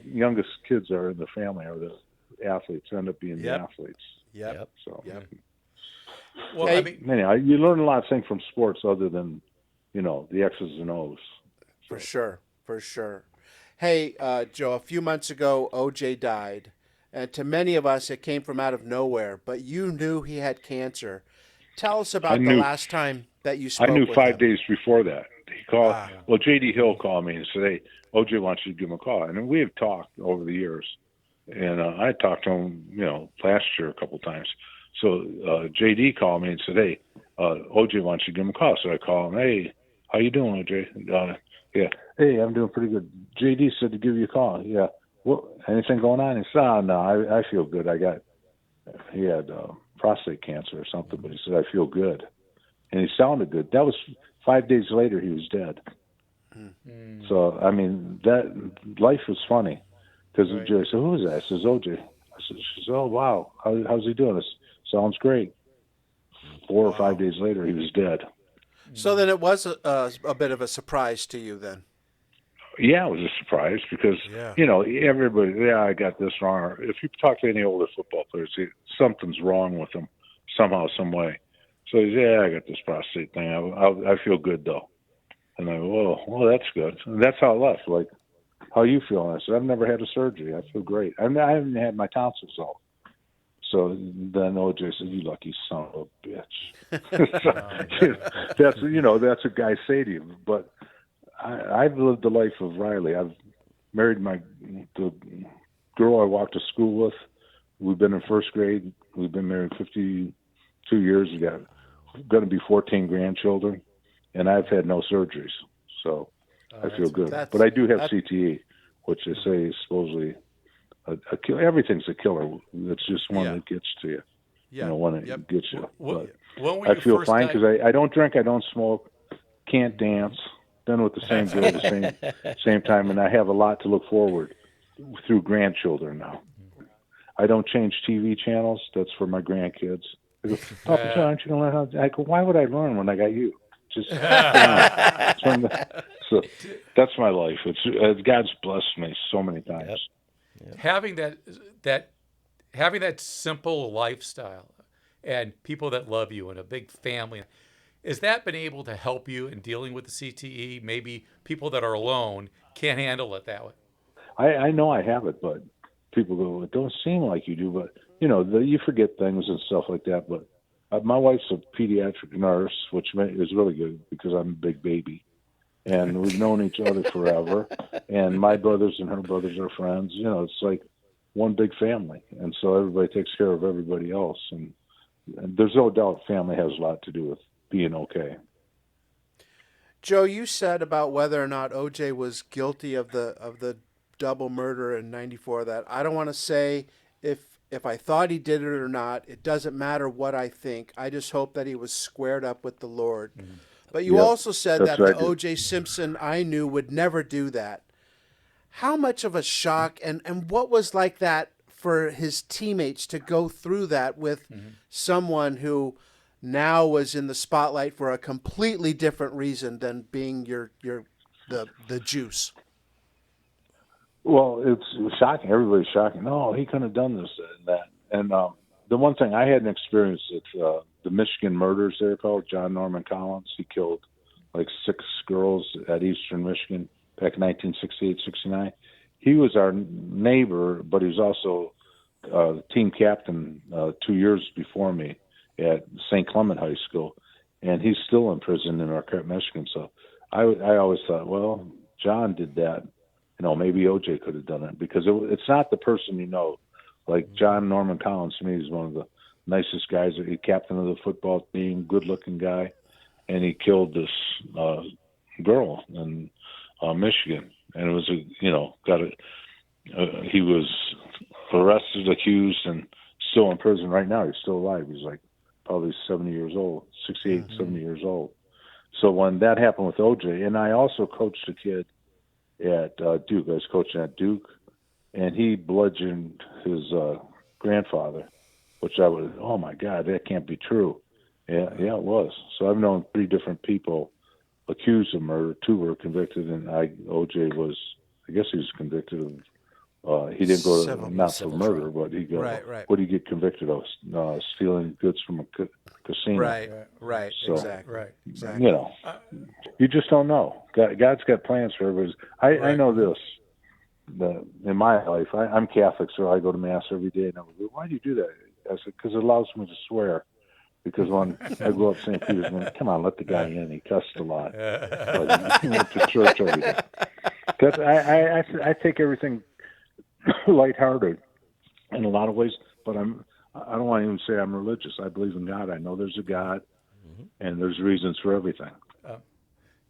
youngest kids are in the family are the athletes, end up being the athletes. Yep. So, Well, Hey, I mean, anyhow, you learn a lot of things from sports other than, the X's and O's. For sure. Hey, Joe, a few months ago, OJ died. And to many of us, it came from out of nowhere. But you knew he had cancer. Tell us about the last time that you spoke I knew with 5 him. days before that. He called. Well, J.D. Hill called me and said, "Hey, OJ wants you to give him a call." And we have talked over the years. And I talked to him, last year a couple of times. So J.D. called me and said, "Hey, OJ wants you to give him a call." So I called him. "Hey, how you doing, OJ?" Yeah. "Hey, I'm doing pretty good. J.D. said to give you a call." "Yeah. What? Anything going on?" He said, "Oh, no, I feel good. He had prostate cancer or something, but he said, I feel good." And he sounded good. That was 5 days later, he was dead. So, I mean, that life was funny. Because Jerry said, "Who is that?" I says, "OJ." She said, "Oh, wow. How's he doing?" I said, "Sounds great." 4 or 5 days later, he was dead. So then it was a bit of a surprise to you then. Yeah, it was a surprise because, everybody, I got this wrong. Or if you talk to any older football players, something's wrong with them somehow, some way. So he said, I got this prostate thing. I feel good, though. And I go, well, that's good. And that's how it left. Like, how you feeling? I said, I've never had a surgery. I feel great. I haven't had my tonsils out. So then OJ said, "You lucky son of a bitch." That's what guys say to you. But I've lived the life of Riley. I've married the girl I walked to school with. We've been in first grade. We've been married 52 years. We got going to be 14 grandchildren, and I've had no surgeries. So I feel good. But I do have CTE, which they say is supposedly a killer. Everything's a killer. It's just one that gets to you. When it gets you. But I feel fine because I don't drink, I don't smoke, can't dance. Been with the same girl the same time, and I have a lot to look forward through grandchildren now. I don't change TV channels. That's for my grandkids. They go, "Papa John, aren't you going to learn how?" I go, "Why would I learn when I got you?" Just so that's my life. It's God's blessed me so many times. Yep. Having that simple lifestyle and people that love you and a big family, has that been able to help you in dealing with the CTE? Maybe people that are alone can't handle it that way. I know I have it, but people go, "It don't seem like you do." But you forget things and stuff like that. But my wife's a pediatric nurse, which is really good because I'm a big baby. And we've known each other forever. And my brothers and her brothers are friends. It's like one big family. And so everybody takes care of everybody else. And there's no doubt family has a lot to do with being okay. Joe, you said about whether or not OJ was guilty of the double murder in '94 that I don't want to say if I thought he did it or not. It doesn't matter what I think. I just hope that he was squared up with the Lord. Mm-hmm. But you also said that the OJ Simpson I knew would never do that. How much of a shock and what was like that for his teammates to go through that with someone who now was in the spotlight for a completely different reason than being the juice? Well, it's shocking. Everybody's shocking. No, he couldn't have done this and that. And the one thing I hadn't experienced, it's the Michigan murders, they're called. John Norman Collins. He killed like 6 girls at Eastern Michigan back in 1968, 69. He was our neighbor, but he was also team captain 2 years before me at St. Clement High School, and he's still in prison in Marquette, Michigan. So I always thought, well, John did that. Maybe OJ could have done it because it's not the person Like John Norman Collins to me is one of the nicest guys. He's captain of the football team, good-looking guy, and he killed this girl in Michigan, and it was he was arrested, accused, and still in prison right now. He's still alive. He's like probably 70 years old, 68, 70 years old. So when that happened with OJ, and I also coached a kid at Duke. I was coaching at Duke, and he bludgeoned his grandfather which I was, oh my God, that can't be true. Yeah, it was. So I've known 3 different people accused of murder. 2 were convicted, and OJ was, I guess he was convicted of, he didn't go to, not for murder, but he got, what did he get convicted of? Stealing goods from a casino. Right, So, exactly. You know, you just don't know. God's got plans for everybody. I know this. In my life, I'm Catholic, so I go to Mass every day. And I go, why do you do that? I said, because it allows me to swear. Because when I grew up St. Peter's, I'm like, come on, let the guy in. He cussed a lot. But he went to church every day. Because I take everything lighthearted in a lot of ways, but I don't want to even say I'm religious. I believe in God. I know there's a God, and there's reasons for everything.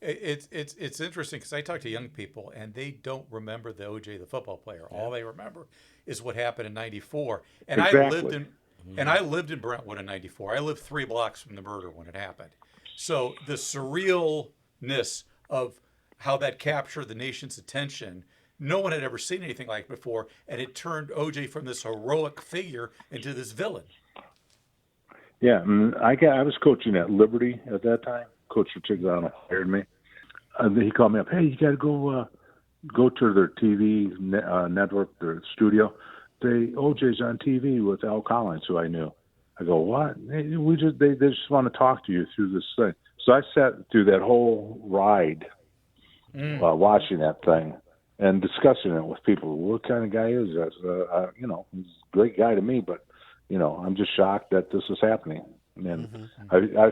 It's interesting because I talk to young people and they don't remember the OJ, the football player. All they remember is what happened in '94. And exactly. I lived in Brentwood in '94. I lived 3 blocks from the murder when it happened. So the surrealness of how that captured the nation's attention, no one had ever seen anything like it before, and it turned OJ from this heroic figure into this villain. Yeah, and I was coaching at Liberty at that time. Coach Retigliano hired me. He called me up. Hey, you got to go to their TV network, their studio. OJ's on TV with Al Collins, who I knew. I go, what? They just want to talk to you through this thing. So I sat through that whole ride, watching that thing and discussing it with people. What kind of guy is that? He's a great guy to me, but I'm just shocked that this is happening. And I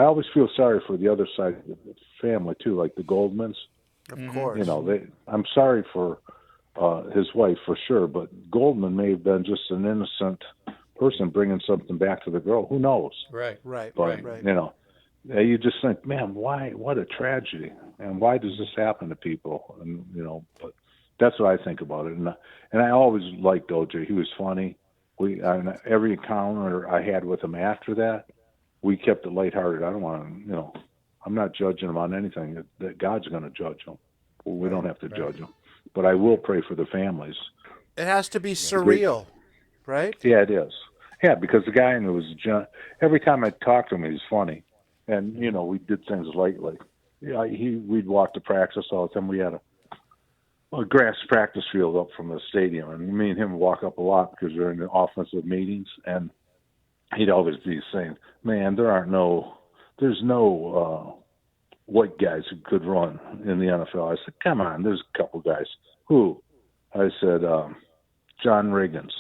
always feel sorry for the other side of the family too, like the Goldmans. Of course. I'm sorry for his wife for sure, but Goldman may have been just an innocent person bringing something back to the girl. Who knows? Right. But, you just think, man, why? What a tragedy, and why does this happen to people? And but that's what I think about it. And I always liked OJ. He was funny. Every encounter I had with him after that, we kept it lighthearted. I don't want to, I'm not judging him on anything. That God's going to judge him. We don't have to judge him. But I will pray for the families. It has to be surreal, right? Yeah, it is. Yeah, because the guy was every time I talked to him, he was funny. And, we did things lightly. Yeah, we'd walk to practice all the time. We had a grass practice field up from the stadium, and me and him would walk up a lot because we were in the offensive meetings, and he'd always be saying, man, there's no white guys who could run in the NFL. I said, come on, there's a couple guys. Who? I said, John Riggins.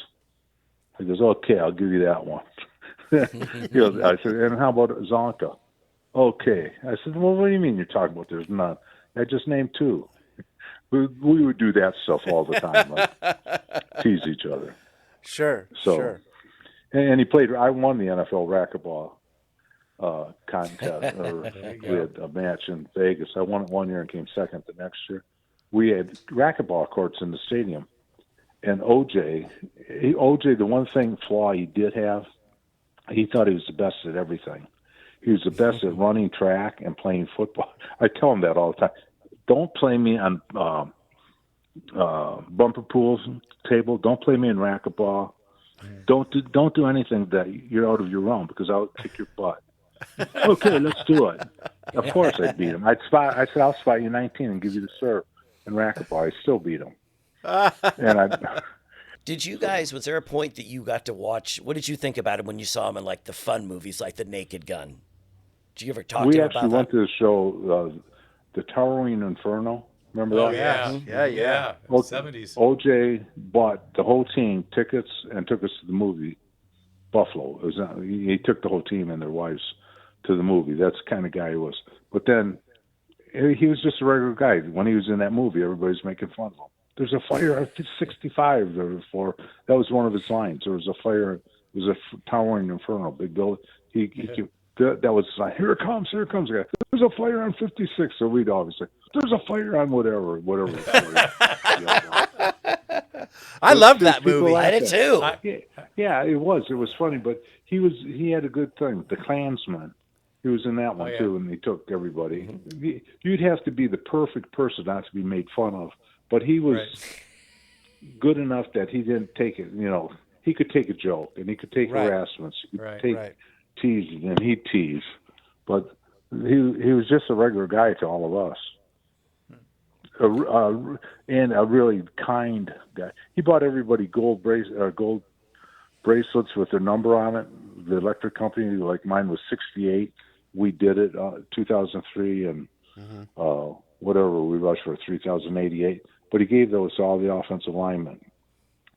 He goes, okay, I'll give you that one. I said, and how about Zonka? Okay. I said, well, what do you mean you're talking about there's none? I just named 2. We would do that stuff all the time, like tease each other. Sure. And he played. I won the NFL racquetball contest. We had a match in Vegas. I won it one year and came second the next year. We had racquetball courts in the stadium, and OJ, the one flaw he did have, he thought he was the best at everything. He was the best at running track and playing football. I tell him that all the time. Don't play me on bumper pools table. Don't play me in racquetball. Don't do anything that you're out of your realm because I'll kick your butt. Okay, let's do it. Of course I beat him. I said I'll spot you 19 and give you the serve in racquetball. I still beat him. Did you guys? Was there a point that you got to watch? What did you think about him when you saw him in like the fun movies, like The Naked Gun? Did you ever talk to him about that? We actually went to the show. The Towering Inferno. Remember that? Yeah. 70s. OJ bought the whole team tickets and took us to the movie Buffalo. He took the whole team and their wives to the movie. That's the kind of guy he was. But then he was just a regular guy. When he was in that movie, everybody's making fun of him. There's a fire at 65 before. That was one of his lines. There was a fire. It was a Towering Inferno, big building. That was like, here it comes. There's a fire on 56. So we'd always say, there's a fire on whatever. I loved that movie. I did too. Yeah, it was. It was funny, but he had a good thing. The Klansman. He was in that one too, and he took everybody. Mm-hmm. You'd have to be the perfect person not to be made fun of, but he was good enough that he didn't take it. he could take a joke and he could take Right. harassments. He could Right. take Right. teasing, and he'd tease. But he was just a regular guy to all of us. And a really kind guy. He bought everybody gold bracelets with their number on it. The electric company, like mine was 68. We did it 2003, and whatever we rushed for 3,088. But he gave those to all the offensive linemen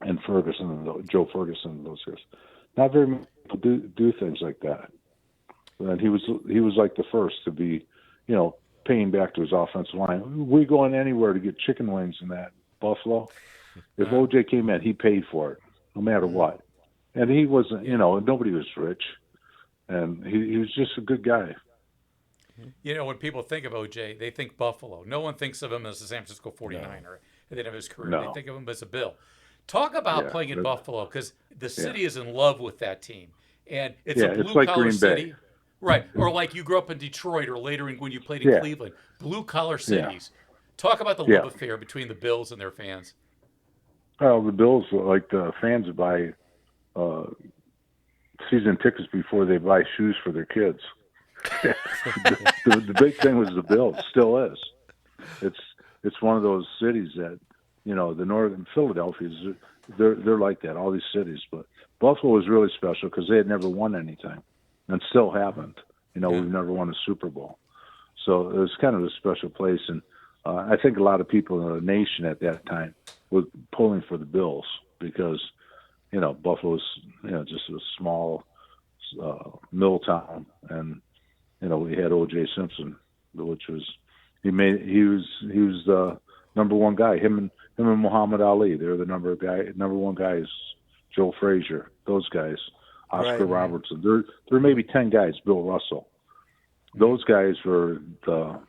and Joe Ferguson, and those guys. Not very many people do things like that. And he was like the first to be, paying back to his offensive line. We going anywhere to get chicken wings in that Buffalo. If OJ came in, he paid for it, no matter what. And he wasn't, nobody was rich, and he was just a good guy. When people think of OJ, they think Buffalo. No one thinks of him as a San Francisco 49er at the end of his career. No. They think of him as a Bill. Talk about playing in Buffalo, because the city is in love with that team. And it's a it's blue-collar like Green city. Bay. Right. Or like you grew up in Detroit, or later when you played in Cleveland. Blue-collar cities. Talk about the love affair between the Bills and their fans. Well, the Bills, like the fans buy season tickets before they buy shoes for their kids. the big thing was the Bills, still is. It's one of those cities that, the northern Philadelphia's, they're like that, all these cities. But Buffalo was really special because they had never won anything and still haven't. We've never won a Super Bowl. So it was kind of a special place. And I think a lot of people in the nation at that time were pulling for the Bills because, Buffalo was, just a small mill town. And, we had OJ Simpson, which was, he was the number one guy. Him and Muhammad Ali, they're the number one guys. Joe Frazier, those guys, Oscar Robertson. There were maybe 10 guys. Bill Russell. Those guys were the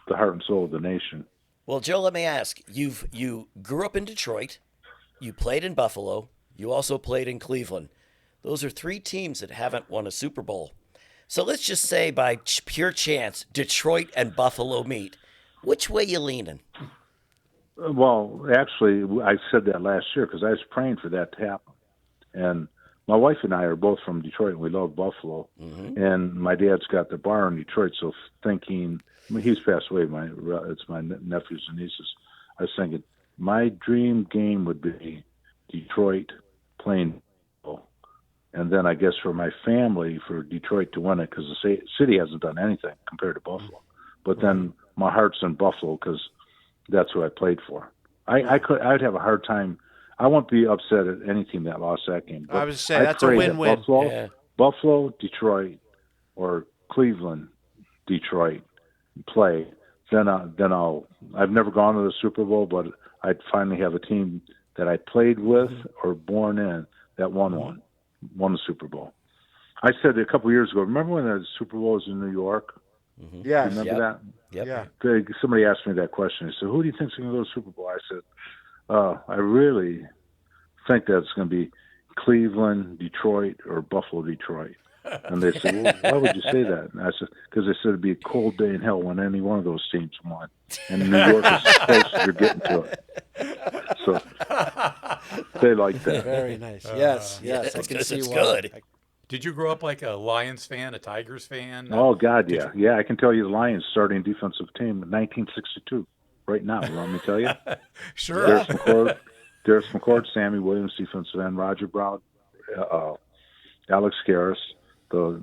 heart and soul of the nation. Well, Joe, let me ask. You grew up in Detroit. You played in Buffalo. You also played in Cleveland. Those are three teams that haven't won a Super Bowl. So let's just say by pure chance, Detroit and Buffalo meet. Which way you leaning? Well, actually, I said that last year because I was praying for that to happen. And my wife and I are both from Detroit, and we love Buffalo. Mm-hmm. And my dad's got the bar in Detroit, so he's passed away. It's my nephews and nieces. I was thinking my dream game would be Detroit playing Buffalo. And then I guess for my family, for Detroit to win it, because the city hasn't done anything compared to Buffalo. But then my heart's in Buffalo because that's who I played for. I'd have a hard time. I won't be upset at any team that lost that game. I was saying that's a win-win. Buffalo, Detroit, or Cleveland, Detroit play. Then I'll. I've never gone to the Super Bowl, but I'd finally have a team that I played with or born in that won the Super Bowl. I said a couple years ago. Remember when the Super Bowl was in New York? Mm-hmm. Yeah, remember that? Yep. Yeah. Somebody asked me that question. They said, "Who do you think's going to go to the Super Bowl?" I said, "I really think that it's going to be Cleveland, Detroit, or Buffalo, Detroit." And they said, "Well, why would you say that?" And I said, "Because they said it'd be a cold day in hell when any one of those teams won, and New York is close to getting to it." So they like that. Very nice. Yes. I can see why. Good. Did you grow up like a Lions fan, a Tigers fan? Oh, God, yeah. Yeah, I can tell you the Lions starting defensive team in 1962 right now. You want me to tell you? Sure. Darius McCord, Sammy Williams, defensive end, Roger Brown, Alex Karras, the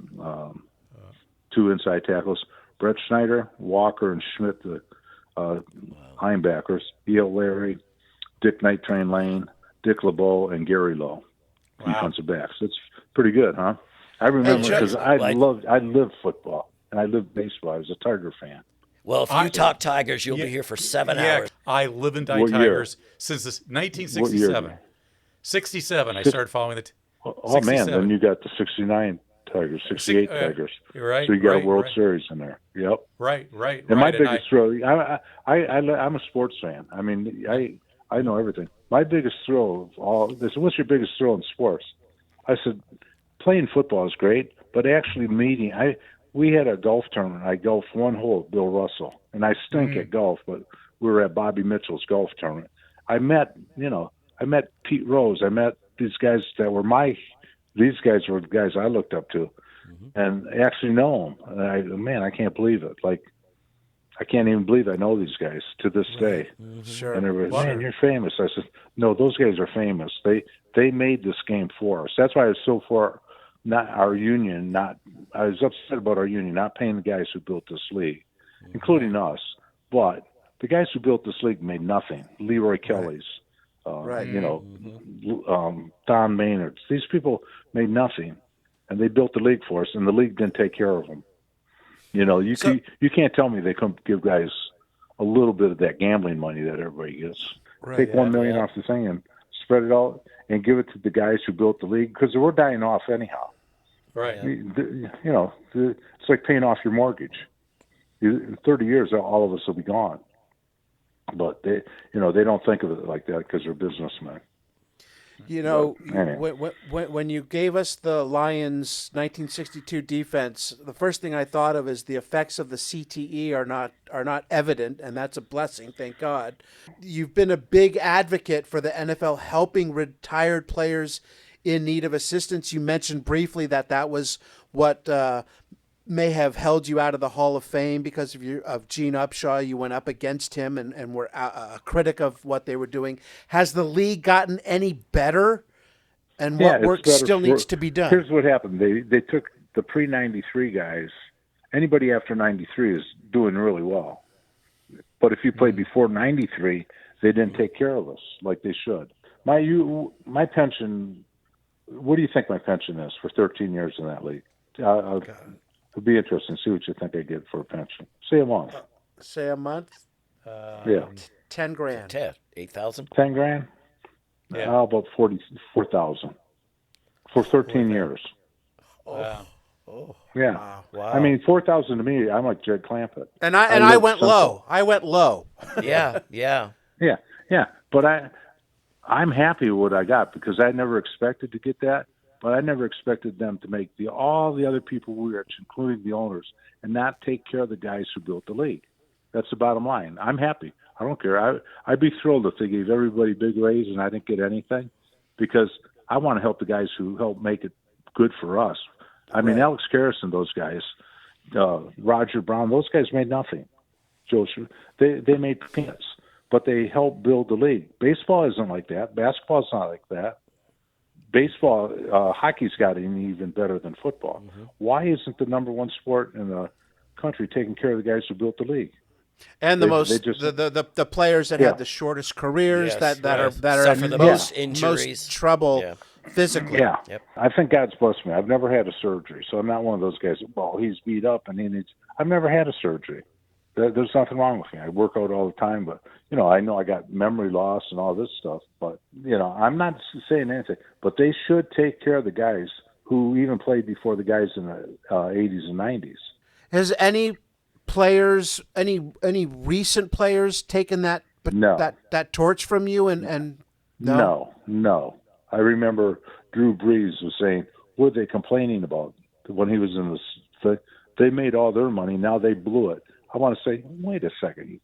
two inside tackles, Brett Schneider, Walker, and Schmidt, the linebackers, E.L. Larry, Dick Night Train Lane, Dick LeBeau, and Gary Lowe, defensive backs. It's pretty good, huh? I remember because I lived football and I lived baseball. I was a Tiger fan. Well, if you talk Tigers, you'll be here for 7 hours. I live and die Tigers since 1967. 67, I started following the Oh, man, then you got the 69 Tigers, 68 Tigers. Right. So you got a World Series in there. Yep. Right. And my biggest thrill, I'm a sports fan. I mean, I know everything. My biggest thrill of all, they said, "What's your biggest thrill in sports?" I said, "Playing football is great, but actually meeting." We had a golf tournament. I golfed one hole with Bill Russell, and I stink at golf, but we were at Bobby Mitchell's golf tournament. I met I met Pete Rose. I met these guys that were these guys were the guys I looked up to, and actually know them. And I can't believe it. Like, I can't even believe I know these guys to this day. Sure. And everybody, man, you're famous. I said, no, those guys are famous. They made this game for us. That's why I was so for not our union. I was upset about our union not paying the guys who built this league, including us. But the guys who built this league made nothing. Leroy Kelly's, Don Maynard's. These people made nothing, and they built the league for us, and the league didn't take care of them. You know, you can't tell me they couldn't give guys a little bit of that gambling money that everybody gets. Take $1 million off the thing and spread it out and give it to the guys who built the league, because we're dying off anyhow. Right. You know, it's like paying off your mortgage. In 30 years, all of us will be gone. But they don't think of it like that because they're businessmen. You know, Anyway. when you gave us the Lions 1962 defense, the first thing I thought of is the effects of the CTE are not evident, and that's a blessing, thank God. You've been a big advocate for the NFL helping retired players in need of assistance. You mentioned briefly that was what may have held you out of the Hall of Fame because of Gene Upshaw. You went up against him and were a critic of what they were doing. Has the league gotten any better? And what work still needs to be done? Here's what happened. They took the pre-93 guys. Anybody after 93 is doing really well. But if you played before 93, they didn't take care of us like they should. My pension, what do you think my pension is for 13 years in that league? It'd be interesting to see what you think I get for a pension. Say a month. Say a month? Yeah. 10 grand. 8,000? 10 grand? Yeah. How about 44,000 for 13 years? Wow. Yeah. Wow. I mean, 4,000 to me, I'm like Jed Clampett. And I went low. I went low. Yeah. Yeah. But I'm happy with what I got because I never expected to get that. But I never expected them to make all the other people rich, including the owners, and not take care of the guys who built the league. That's the bottom line. I'm happy. I don't care. I'd be thrilled if they gave everybody big raise and I didn't get anything, because I want to help the guys who help make it good for us. I mean, Alex Karras and those guys, Roger Brown, those guys made nothing. They made peanuts, but they helped build the league. Baseball isn't like that. Basketball's not like that. Baseball, hockey's gotten even better than football. Why isn't the number one sport in the country taking care of the guys who built the league? And the players that had the shortest careers that are suffer in the most injuries, most trouble physically. Yeah, Yep. I think God's blessed me. I've never had a surgery, so I'm not one of those guys. Well, he's beat up and he needs. I've never had a surgery. There's nothing wrong with me. I work out all the time, but I know I got memory loss and all this stuff. But I'm not saying anything. But they should take care of the guys who even played before the guys in the 80s and 90s. Has any players, any recent players, taken that torch from you? And no. I remember Drew Brees was saying, "What are they complaining about?" When he was in this, they made all their money. Now they blew it. I want to say, wait a second, you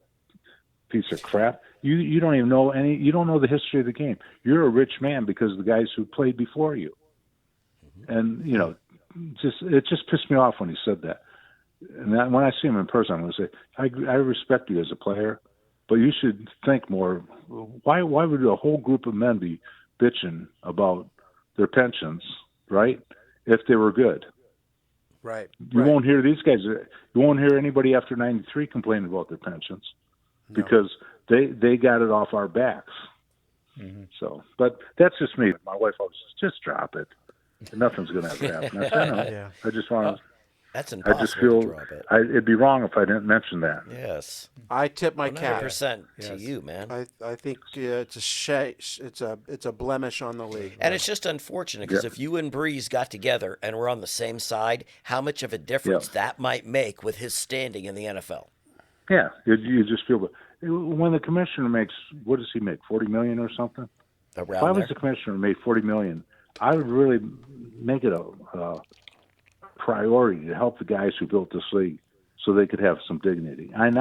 piece of crap. You don't even know you don't know the history of the game. You're a rich man because of the guys who played before you. And, it just pissed me off when he said that. And when I see him in person, I'm going to say, I respect you as a player, but you should think more. Why would a whole group of men be bitching about their pensions, right, if they were good? Right. You won't hear these guys. You won't hear anybody after 93 complaining about their pensions because they got it off our backs. Mm-hmm. So, but that's just me. My wife always says, just drop it. Nothing's going to ever happen. I said, no. I just want to. That's impossible. I just feel to drop it. It'd be wrong if I didn't mention that. Yes. I tip my cap. 100% to you, man. I think it's a blemish on the league. And it's just unfortunate because if you and Breeze got together and were on the same side, how much of a difference that might make with his standing in the NFL. Yeah, you just feel when the commissioner makes, what does he make, $40 million or something? If I was the commissioner and made $40 million, I would really make it a priority to help the guys who built this league so they could have some dignity. And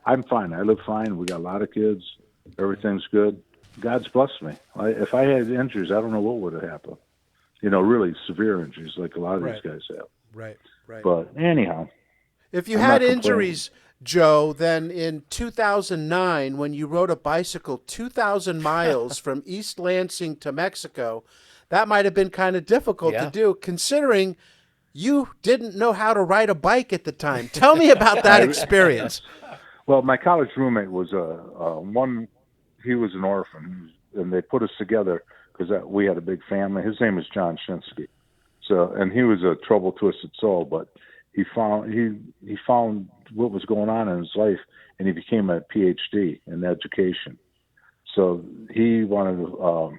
I'm fine. I live fine. We got a lot of kids. Everything's good. God's blessed me. If I had injuries, I don't know what would have happened. Really severe injuries like a lot of these guys have. Right. But anyhow, If you I'm had not complaining. injuries, Joe, then in 2009, when you rode a bicycle 2,000 miles from East Lansing to Mexico, that might have been kind of difficult to do, considering you didn't know how to ride a bike at the time. Tell me about that experience. Well, my college roommate was he was an orphan, and they put us together because we had a big family. His name was John Shinsky. So, and he was a trouble twisted soul, but he found what was going on in his life, and he became a PhD in education. So he wanted to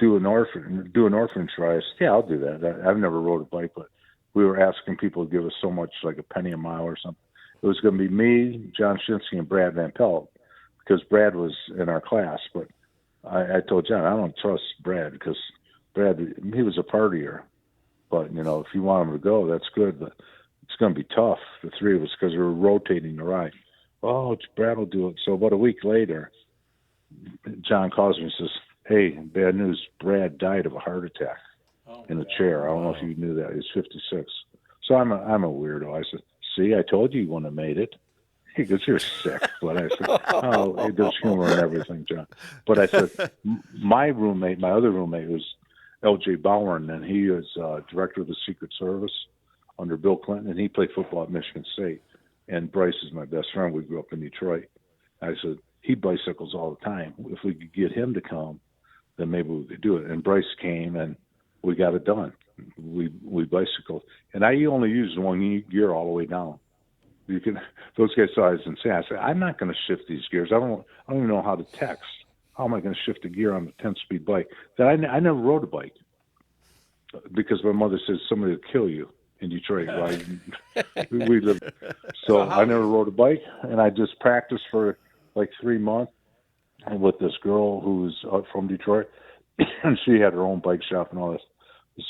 do an orphanage for us. Yeah, I'll do that. I've never rode a bike, but we were asking people to give us so much, like a penny a mile or something. It was going to be me, John Shinsky, and Brad Van Pelt, because Brad was in our class. But I told John, I don't trust Brad because Brad, he was a partier. But, if you want him to go, that's good. But it's going to be tough, the three of us, because we were rotating the ride. Oh, Brad will do it. So about a week later, John calls me and says, hey, bad news, Brad died of a heart attack in a chair. I don't know if you knew that. He was 56. So I'm a weirdo. I said, see, I told you wouldn't have made it. He goes, you're sick. But I said, oh, there's humor and everything, John. But I said, my other roommate was LJ Bowen, and he is director of the Secret Service under Bill Clinton, and he played football at Michigan State. And Bryce is my best friend. We grew up in Detroit. I said, he bicycles all the time. If we could get him to come, then maybe we could do it. And Bryce came, and we got it done. We bicycled. And I only used one gear all the way down. Those guys saw I was insane. I said, I'm not going to shift these gears. I don't even know how to text. How am I going to shift a gear on a 10-speed bike? That I never rode a bike because my mother says somebody will kill you in Detroit. We live. So I never rode a bike, and I just practiced for like 3 months with this girl who's from Detroit, and she had her own bike shop and all this.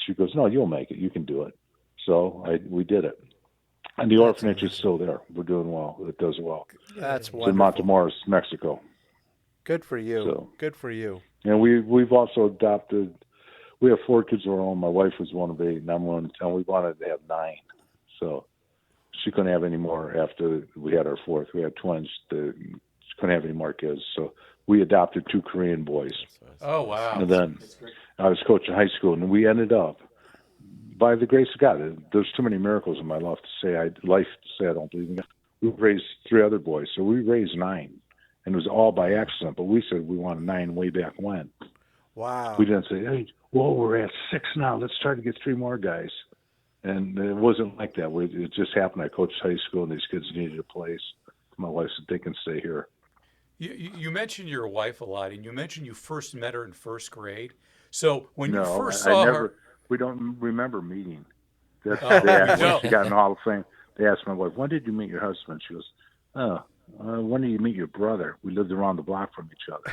She goes, no, you'll make it. You can do it. So we did it. And the orphanage is still there. We're doing well. It does well. That's wonderful. It's in Montemoris, Mexico. Good for you. Good for you. And we've also adopted. We have 4 kids of our own. My wife was one of 8, and I'm one of 10. We wanted to have 9, so she couldn't have any more after we had our 4th. We had twins. She couldn't have any more kids, so we adopted 2 Korean boys. Oh wow! And then I was coaching high school, and we ended up, by the grace of God, there's too many miracles in my life to say I don't believe in God. We raised 3 other boys, so we raised 9. And it was all by accident, but we said we wanted 9 way back when. Wow. We didn't say, hey, we're at 6 now. Let's try to get 3 more guys. And it wasn't like that. It just happened. I coached high school, and these kids needed a place. My wife said, they can stay here. You mentioned your wife a lot, and you mentioned you first met her in first grade. So when you first I saw never, her... we don't remember meeting. They asked, when she got in the Hall of Fame, they asked my wife, when did you meet your husband? She goes, when did you meet your brother? We lived around the block from each other.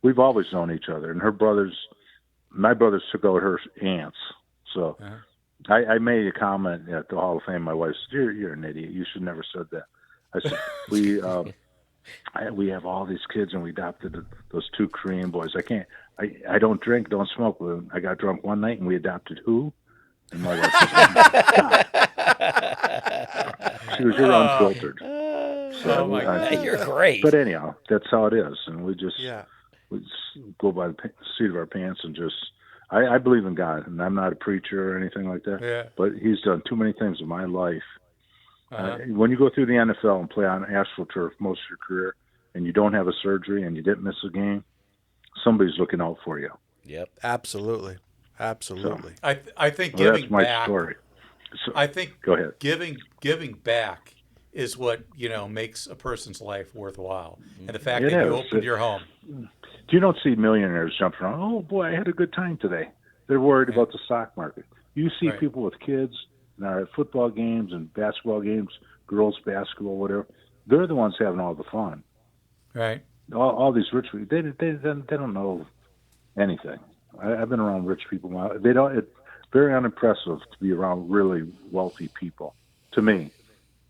We've always known each other. And my brothers took out her aunts. So I made a comment at the Hall of Fame. My wife said, you're an idiot. You should never said that. I said, we have all these kids, and we adopted those 2 Korean boys. I don't drink, don't smoke. I got drunk one night, and we adopted who? And my wife said, she was unfiltered. So my God. You're great. But anyhow, that's how it is. And we just go by the seat of our pants and just, I believe in God, and I'm not a preacher or anything like that. Yeah. But he's done too many things in my life. When you go through the NFL and play on AstroTurf most of your career, and you don't have a surgery and you didn't miss a game, somebody's looking out for you. Yep. Absolutely. So, I think giving that's my back. Story. So, I think go ahead. Giving back is what makes a person's life worthwhile, and the fact that you opened your home. You don't see millionaires jumping around. Oh boy, I had a good time today. They're worried about the stock market. You see people with kids and are at football games and basketball games, girls basketball, whatever. They're the ones having all the fun. Right. All these rich people, they don't know anything. I've been around rich people. It's very unimpressive to be around really wealthy people, to me.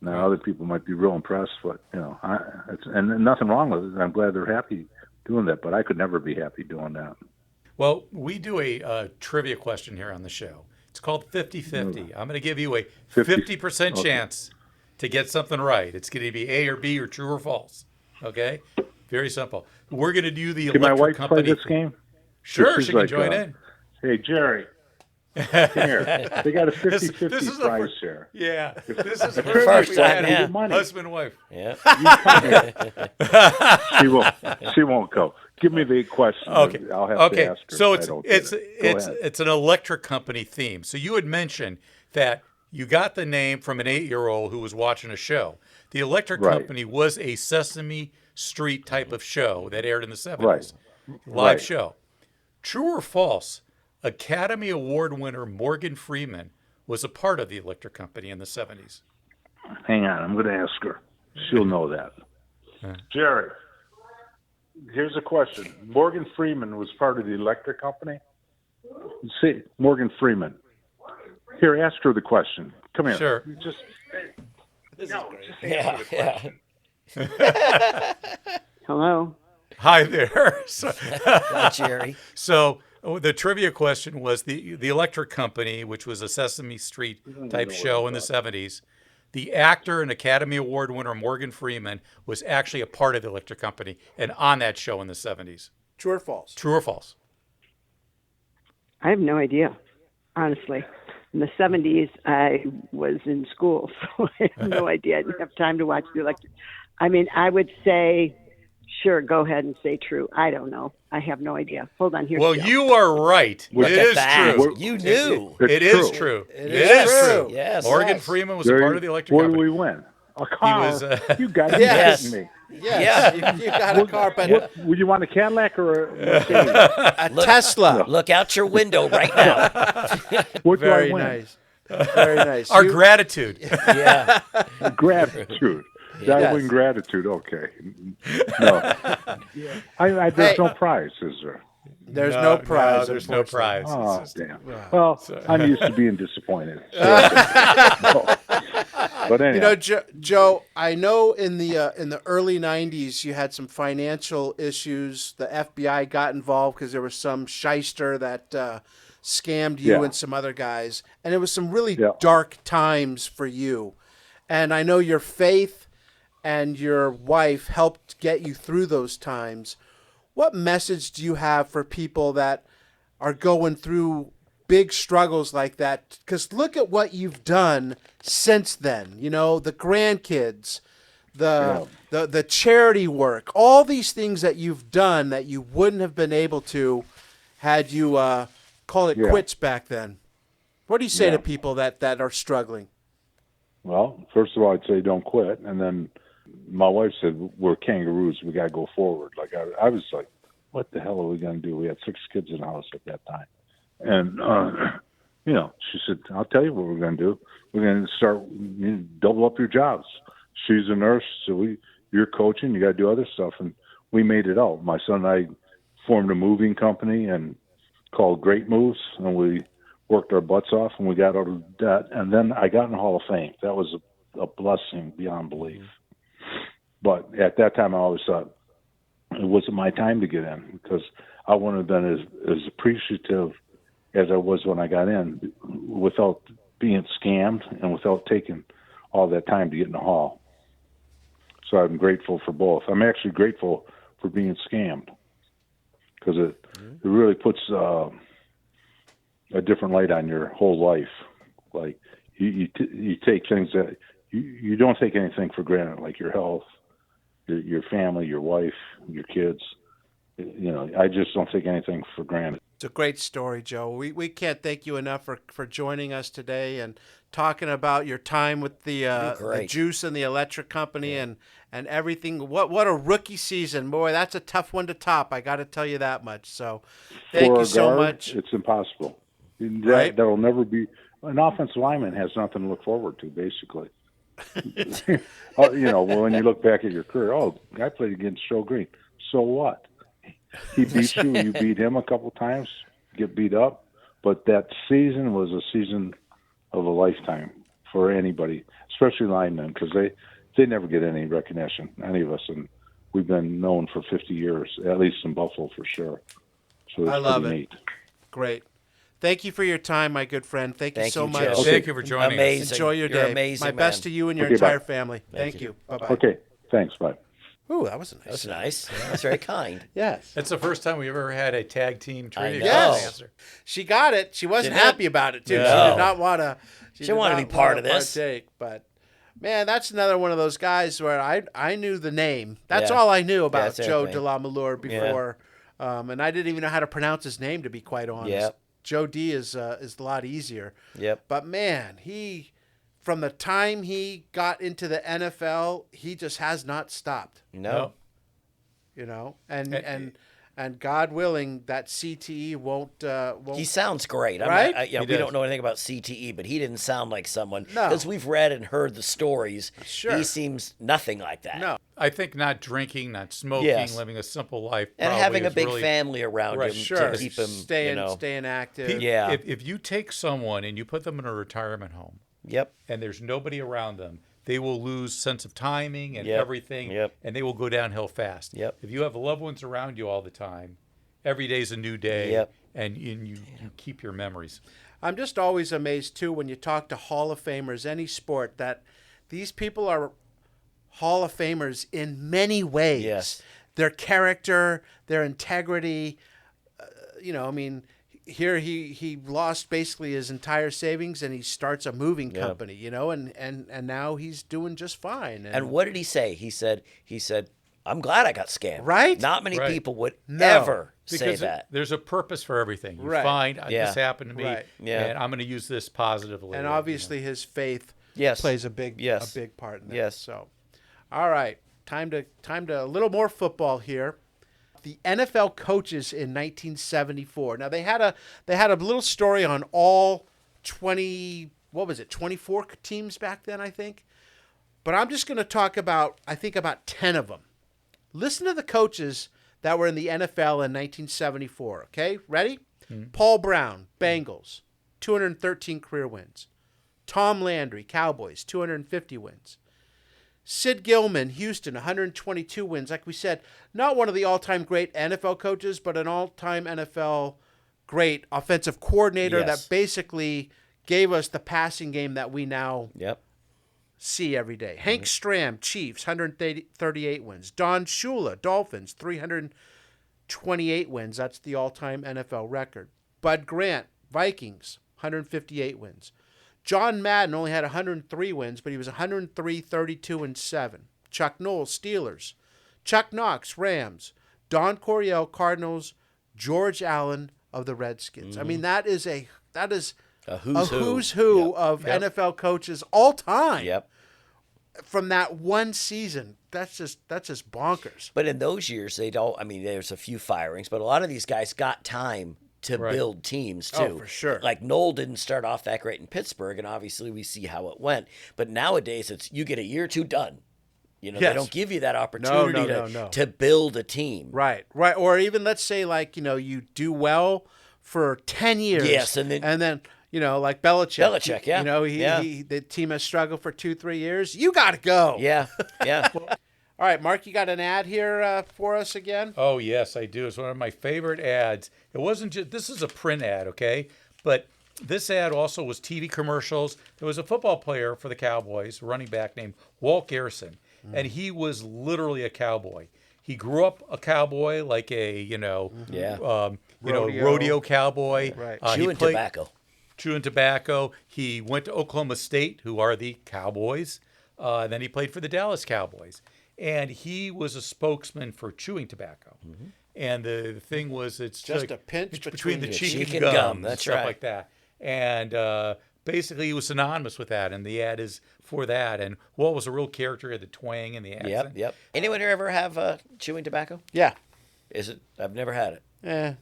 Now, other people might be real impressed, but, and nothing wrong with it. I'm glad they're happy doing that, but I could never be happy doing that. Well, we do a trivia question here on the show. It's called 50-50. I'm going to give you a 50% chance to get something right. It's going to be A or B or true or false. Okay? Very simple. We're going to do the Can my electric wife company. play this game? Sure, She's she can like, join in. Hey, Jerry. Come here. They got a 50-50 prize here. Yeah. This is the first time, yeah. Husband and wife. Yeah. She won't go. Give me the question. Okay. I'll have to ask her. So if I don't get it. it's an electric company theme. So you had mentioned that you got the name from an 8-year-old who was watching a show. The electric company was a Sesame Street type of show that aired in the 70s. Live show. True or false? Academy Award winner Morgan Freeman was a part of the electric company in the 70s. Hang on. I'm going to ask her. She'll know that. Jerry, here's a question. Morgan Freeman was part of the electric company? See, Morgan Freeman. Here, ask her the question. Come here. Sure. Just answer Yeah. the question. Hello. Hi there. Hi, Jerry. So the trivia question was the electric company, which was a Sesame Street type show in the 70s. The actor and Academy Award winner Morgan Freeman was actually a part of the electric company and on that show in the 70s. True or false? True or false? I have no idea, honestly. In the 70s, I was in school, so I have no idea. I didn't have time to watch the electric. I mean, I would say, sure, go ahead and say true. I don't know. I have no idea. Hold on. Here's Well, Joe. you are right. Look It at is that. true. You knew. It is true. It is true. Yes. Morgan Freeman was a part of the electric What company. do we win? A car. was, You guys are Yes. kidding me. Yes, you got a car, but Would you want a Cadillac or a Mercedes? a Tesla. Look out your window right now. What Very do I win? nice. Very nice. Our You- gratitude. Yeah. Gratitude. Yes. I win gratitude. Okay. No. There's no prize, is there? There's no prize. There's no prize. Oh, damn. Well, I'm used to being disappointed. But anyway. You know, Joe, I know in the early 90s you had some financial issues. The FBI got involved because there was some shyster that scammed you and some other guys. And it was some really dark times for you. And I know your faith and your wife helped get you through those times. What message do you have for people that are going through big struggles like that? Because look at what you've done since then. You know, the grandkids, the charity work, all these things that you've done that you wouldn't have been able to had you call it quits back then. What do you say to people that are struggling? Well, first of all, I'd say don't quit. And then my wife said, we're kangaroos. We got to go forward. Like I was like, what the hell are we going to do? We had 6 kids in the house at that time. And, she said, I'll tell you what we're going to do. We're going to start double up your jobs. She's a nurse, so you're coaching. You got to do other stuff. And we made it out. My son and I formed a moving company and called Great Moves, and we worked our butts off, and we got out of debt. And then I got in the Hall of Fame. That was a blessing beyond belief. But at that time, I always thought it wasn't my time to get in because I wouldn't have been as appreciative as I was when I got in without being scammed and without taking all that time to get in the hall. So I'm grateful for both. I'm actually grateful for being scammed because it really puts a different light on your whole life. Like you take things that you don't take anything for granted, like your health, your family, your wife, your kids. I just don't take anything for granted. It's a great story, Joe. We can't thank you enough for joining us today and talking about your time with the juice and the electric company and everything. What a rookie season. Boy, that's a tough one to top. I got to tell you that much. So thank you so much. It's impossible. Right? That'll never be. An offensive lineman has nothing to look forward to, basically. When you look back at your career, I played against Joe Green. So what? He beat you. You beat him a couple times. Get beat up, but that season was a season of a lifetime for anybody, especially linemen, because they never get any recognition, any of us, and we've been known for 50 years, at least in Buffalo for sure. So it's I love pretty it. neat. Great. Thank you for your time, my good friend. Thank you so much. Joe. Thank you for joining us. Amazing. Enjoy your You're day. amazing, My best man. to you and your Okay, entire bye. family. Thank you. Bye-bye. Okay, thanks, bye. Ooh, that was a nice. That's nice. That's very kind. Yes. That's the first time we ever had a tag team trivia know. Yes. answer. She got it. She wasn't Did it? happy about it, too. No. She did not want to. She didn't want to be part of this. Partake, but, man, that's another one of those guys where I knew the name. That's Yeah. all I knew about that's Joe everything. DeLamielleure before. And I didn't even know how to pronounce his name, to be quite honest. Yep. Joe D is a lot easier. Yep. But, man, from the time he got into the NFL, he just has not stopped. No. You know, and God willing, that CTE won't. He sounds great. Right? We does. don't know anything about CTE, but he didn't sound like someone. No. Because we've read and heard the stories. Sure. He seems nothing like that. No. I think not drinking, not smoking, Yes. living a simple life, And probably having a is big really, family around Right, him Sure. to keep him, staying active. Yeah. If you take someone and you put them in a retirement home Yep. and there's nobody around them, they will lose sense of timing and Yep. everything, Yep. and they will go downhill fast. Yep. If you have loved ones around you all the time, every day's a new day, Yep. and you keep your memories. I'm just always amazed too when you talk to Hall of Famers, any sport, that these people are Hall of Famers in many ways. Yes. Their character, their integrity. I mean, here he lost basically his entire savings and he starts a moving company. And now he's doing just fine. And what did he say? He said, I'm glad I got scammed. Right? Not many Right. people would No. ever say Because that. there's a purpose for everything. You Right. find Yeah. this happened to me, Right. Yeah. and I'm going to use this positively. And obviously his faith Yes. plays a big Yes. part in that. Yes. So, all right, time to a little more football here. The NFL coaches in 1974. Now they had a little story on all 24 teams back then, I think. But I'm just going to talk about 10 of them. Listen to the coaches that were in the NFL in 1974, okay? Ready? Paul Brown, Bengals, 213 career wins. Tom Landry, Cowboys, 250 wins. Sid Gilman, Houston, 122 wins. Like we said, not one of the all-time great NFL coaches, but an all-time NFL great offensive coordinator Yes. that basically gave us the passing game that we now Yep. see every day. Hank Stram, Chiefs, 138 wins. Don Shula, Dolphins, 328 wins. That's the all-time NFL record. Bud Grant, Vikings, 158 wins. John Madden only had 103 wins, but he was 103, 32, and 7. Chuck Noll, Steelers. Chuck Knox, Rams. Don Coryell, Cardinals. George Allen of the Redskins. I mean, that is a who's who Yep. of NFL coaches all time. Yep. From that one season. That's just bonkers. But in those years, there's a few firings, but a lot of these guys got time to build teams too. Oh, for sure. Like Noel didn't start off that great in Pittsburgh, and obviously we see how it went. But nowadays, it's you get a year or two done. They Yes. don't give you that opportunity No. to build a team. Right. Or even let's say you do well for 10 years. Yes, and then like Belichick. Belichick, yeah. The team has struggled for 2-3 years. You got to go. Yeah, yeah. All right, Mark, you got an ad here for us again? Oh, yes, I do. It's one of my favorite ads. It wasn't just, this is a print ad, okay? But this ad also was TV commercials. There was a football player for the Cowboys, a running back named Walt Garrison, and he was literally a cowboy. He grew up a cowboy, like a, rodeo cowboy. Right. Chewing tobacco. Chewing tobacco. He went to Oklahoma State, who are the Cowboys. Then he played for the Dallas Cowboys. And he was a spokesman for chewing tobacco. Mm-hmm. And the thing was, it's just like a pinch between the cheek cheek and and gum, gum, and that's stuff right. like that. And basically, he was synonymous with that. And the ad is for that. And Walt was a real character, had the twang and the accent. Yep. Anyone here ever have chewing tobacco? Yeah. Is it? I've never had it.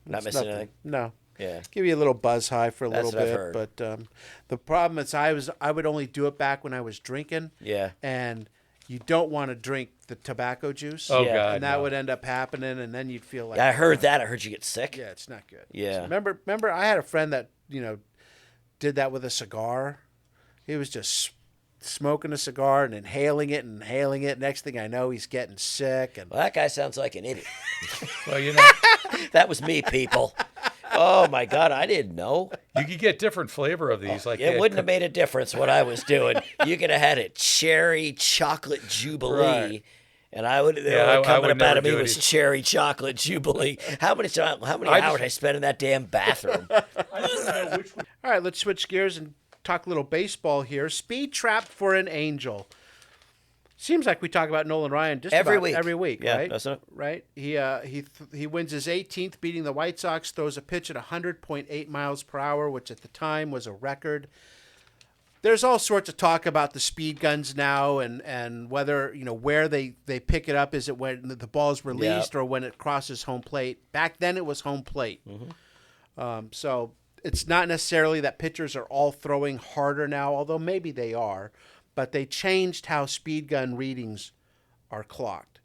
Not it's missing nothing. anything. No. Yeah. Give you a little buzz high for a That's little what I've bit. heard. But the problem is I would only do it back when I was drinking. Yeah. And you don't want to drink the tobacco juice. Oh, Yeah. God. And that no. would end up happening, and then you'd feel like... Yeah, I heard that. I heard you get sick. Yeah, it's not good. Yeah. So remember, I had a friend that, did that with a cigar. He was just smoking a cigar and inhaling it and inhaling it. Next thing I know, he's getting sick. And Well, that guy sounds like an idiot. Well, you know, That was me, people. Oh my God, I didn't know. you could get different flavor of these. Like It wouldn't have made a difference what I was doing. You could have had a cherry chocolate jubilee. Right. And I would, Yeah, I coming would up out never of me do it was either. cherry chocolate jubilee. How many hours I spent in that damn bathroom? All right, let's switch gears and talk a little baseball here. Speed trap for an Angel. Seems like we talk about Nolan Ryan just Every about week. every week, Yeah, right? doesn't it? Right. He wins his 18th, beating the White Sox. Throws a pitch at 100.8 miles per hour, which at the time was a record. There's all sorts of talk about the speed guns now, and whether where they pick it up. Is it when the ball's released or when it crosses home plate? Back then it was home plate. So it's not necessarily that pitchers are all throwing harder now, although maybe they are. But they changed how speed gun readings are clocked.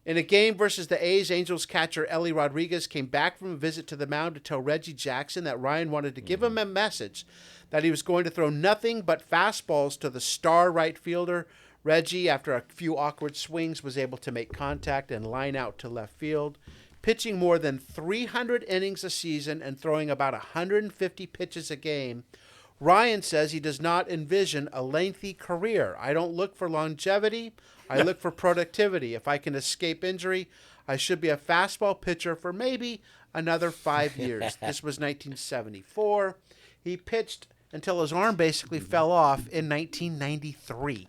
In a game versus the A's, Angels catcher Ellie Rodriguez came back from a visit to the mound to tell Reggie Jackson that Ryan wanted to give him a message that he was going to throw nothing but fastballs to the star right fielder. Reggie, after a few awkward swings, was able to make contact and line out to left field. Pitching more than 300 innings a season and throwing about 150 pitches a game, Ryan says he does not envision a lengthy career. I don't look for longevity. I look for productivity. If I can escape injury, I should be a fastball pitcher for maybe another 5 years. This was 1974. He pitched until his arm basically fell off in 1993.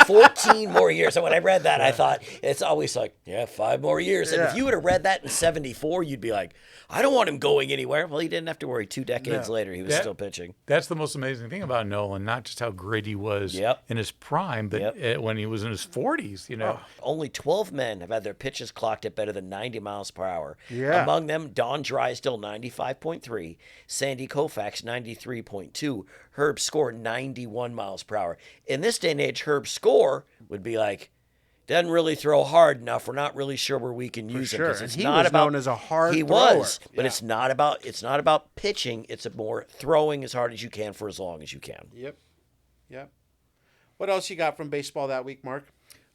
14 more years. And when I read that, I thought, it's always like, 5 more years. And if you would have read that in 74, you'd be like, I don't want him going anywhere. Well, he didn't have to worry. 2 decades later, he was still pitching. That's the most amazing thing about Nolan, not just how great he was in his prime, but when he was in his 40s, Only 12 men have had their pitches clocked at better than 90 miles per hour. Yeah. Among them, Don Drysdale, 95.3, Sandy Koufax, 93.2, Herb Score, 91 miles per hour. In this day and age, Herb Score would be like, doesn't really throw hard enough. We're not really sure where we can use him. sure. 'Cause it's And he not was about, known as a hard He thrower. was, but it's not about pitching. It's more throwing as hard as you can for as long as you can. Yep. What else you got from baseball that week, Mark?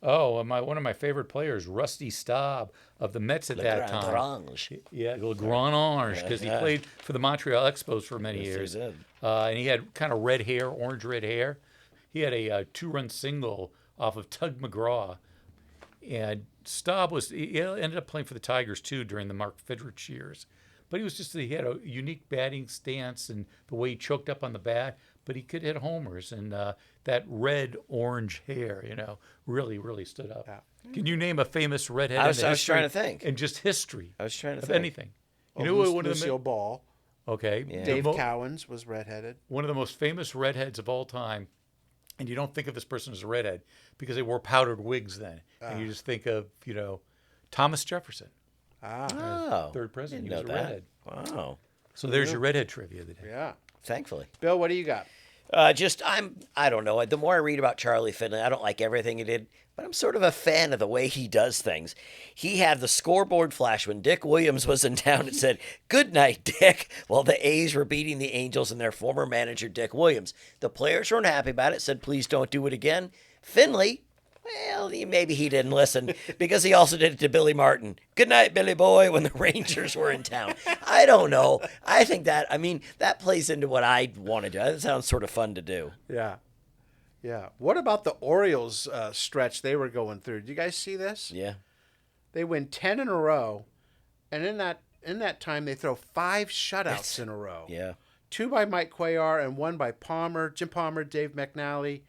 Oh, one of my favorite players, Rusty Staub of the Mets at that Grand time. Orange. Yeah, Le Grand Orange, because he played for the Montreal Expos for many years. he did. And he had kind of red hair, orange red hair. He had a 2-run single off of Tug McGraw. And Staub he ended up playing for the Tigers too during the Mark Fidrich years. But he had a unique batting stance and the way he choked up on the bat, but he could hit homers. And that red-orange hair, really, really stood up. Yeah. Can you name a famous redhead I was in history? trying to think. In just history. I was trying to of think. anything. Lucille Ball. Okay. Yeah. Dave Cowens was redheaded. One of the most famous redheads of all time, and you don't think of this person as a redhead because they wore powdered wigs then. And you just think of, Thomas Jefferson. Oh. Third president. He Didn't was know a that. redhead. Wow. So there's your redhead trivia of the day. Yeah. Thankfully. Bill, what do you got? I don't know. The more I read about Charlie Finley, I don't like everything he did, but I'm sort of a fan of the way he does things. He had the scoreboard flash when Dick Williams was in town and said, "Good night, Dick," while the A's were beating the Angels and their former manager, Dick Williams. The players weren't happy about it, said, "Please don't do it again." Finley, well, maybe he didn't listen because he also did it to Billy Martin. "Good night, Billy boy," when the Rangers were in town. I don't know. I think that plays into what I want to do. That sounds sort of fun to do. Yeah. What about the Orioles stretch they were going through? Did you guys see this? Yeah. They win 10 in a row, and in that time they throw 5 shutouts in a row. Yeah. 2 by Mike Cuellar and 1 by Jim Palmer, Dave McNally,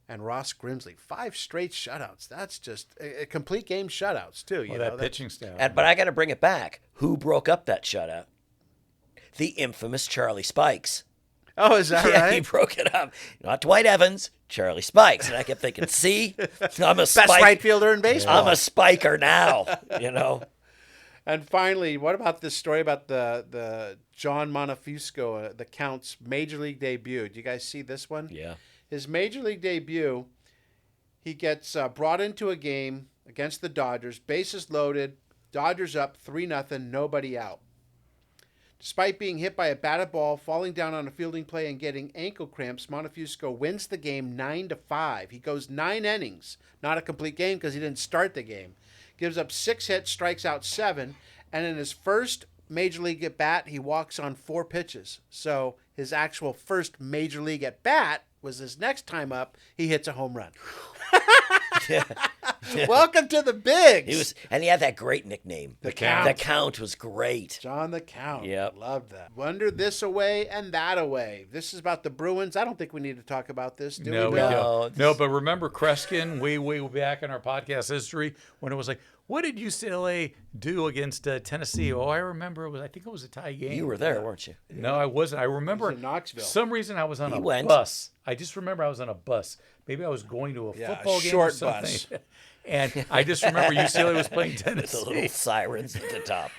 and Ross Grimsley. 5 straight shutouts. That's just a complete game shutouts too. That pitching staff. But I got to bring it back. Who broke up that shutout? The infamous Charlie Spikes. Oh, is that right? He broke it up. Not Dwight Evans, Charlie Spikes. And I kept thinking, see, I'm a Best right fielder in baseball. I'm a spiker now, And finally, what about this story about the John Montefiasco, the Count's major league debut? Did you guys see this one? Yeah. His major league debut, he gets brought into a game against the Dodgers, bases loaded, Dodgers up 3-0, nobody out. Despite being hit by a batted ball, falling down on a fielding play, and getting ankle cramps, Montefusco wins the game 9-5. He goes 9 innings, not a complete game because he didn't start the game. Gives up 6 hits, strikes out 7, and in his first Major League at bat, he walks on 4 pitches. So his actual first Major League at bat was his next time up, he hits a home run. Yeah. Welcome to the bigs. And he had that great nickname. The Count. The Count was great. John the Count. Yep. Loved that. Wonder this away and that away. This is about the Bruins. I don't think we need to talk about this, do No, we? we Bill? don't. No, but remember Kreskin way back in our podcast history when it was like, what did UCLA do against Tennessee? Oh, I remember. I think it was a tie game. You were there, weren't you? No, I wasn't. I remember in Knoxville. some reason I was on He a went. bus. I just remember I was on a bus. Maybe I was going to a football game or short something. bus. And I just remember UCLA was playing With the Tennessee. little sirens at the top.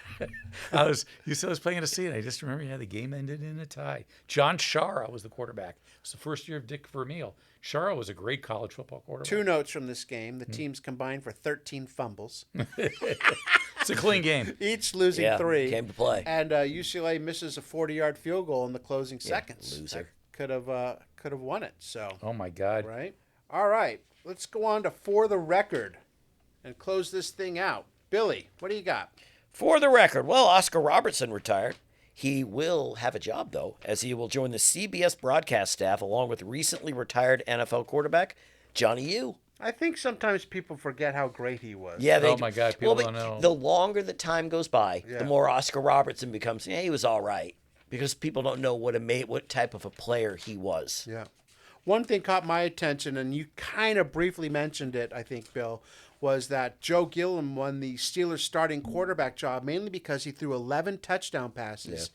UCLA was playing Tennessee, and I just remember, the game ended in a tie. John Shara was the quarterback. It was the first year of Dick Vermeil. Shara was a great college football quarterback. 2 notes from this game. The teams combined for 13 fumbles, It's a clean game. each losing Yeah, 3. came to play. And UCLA misses a 40-yard field goal in the closing seconds. loser. Could have won it. So Oh, my God. right. All right. Let's go on to For the Record and close this thing out. Billy, what do you got? For the record, well, Oscar Robertson retired. He will have a job, though, as he will join the CBS broadcast staff along with recently retired NFL quarterback Johnny U. I think sometimes people forget how great he was. Yeah, Oh, my God, people but don't know. The longer the time goes by, Yeah. the more Oscar Robertson becomes, he was all right. Because people don't know what type of a player he was. Yeah. One thing caught my attention, and you kind of briefly mentioned it, I think, Bill, was that Joe Gilliam won the Steelers starting quarterback job mainly because he threw 11 touchdown passes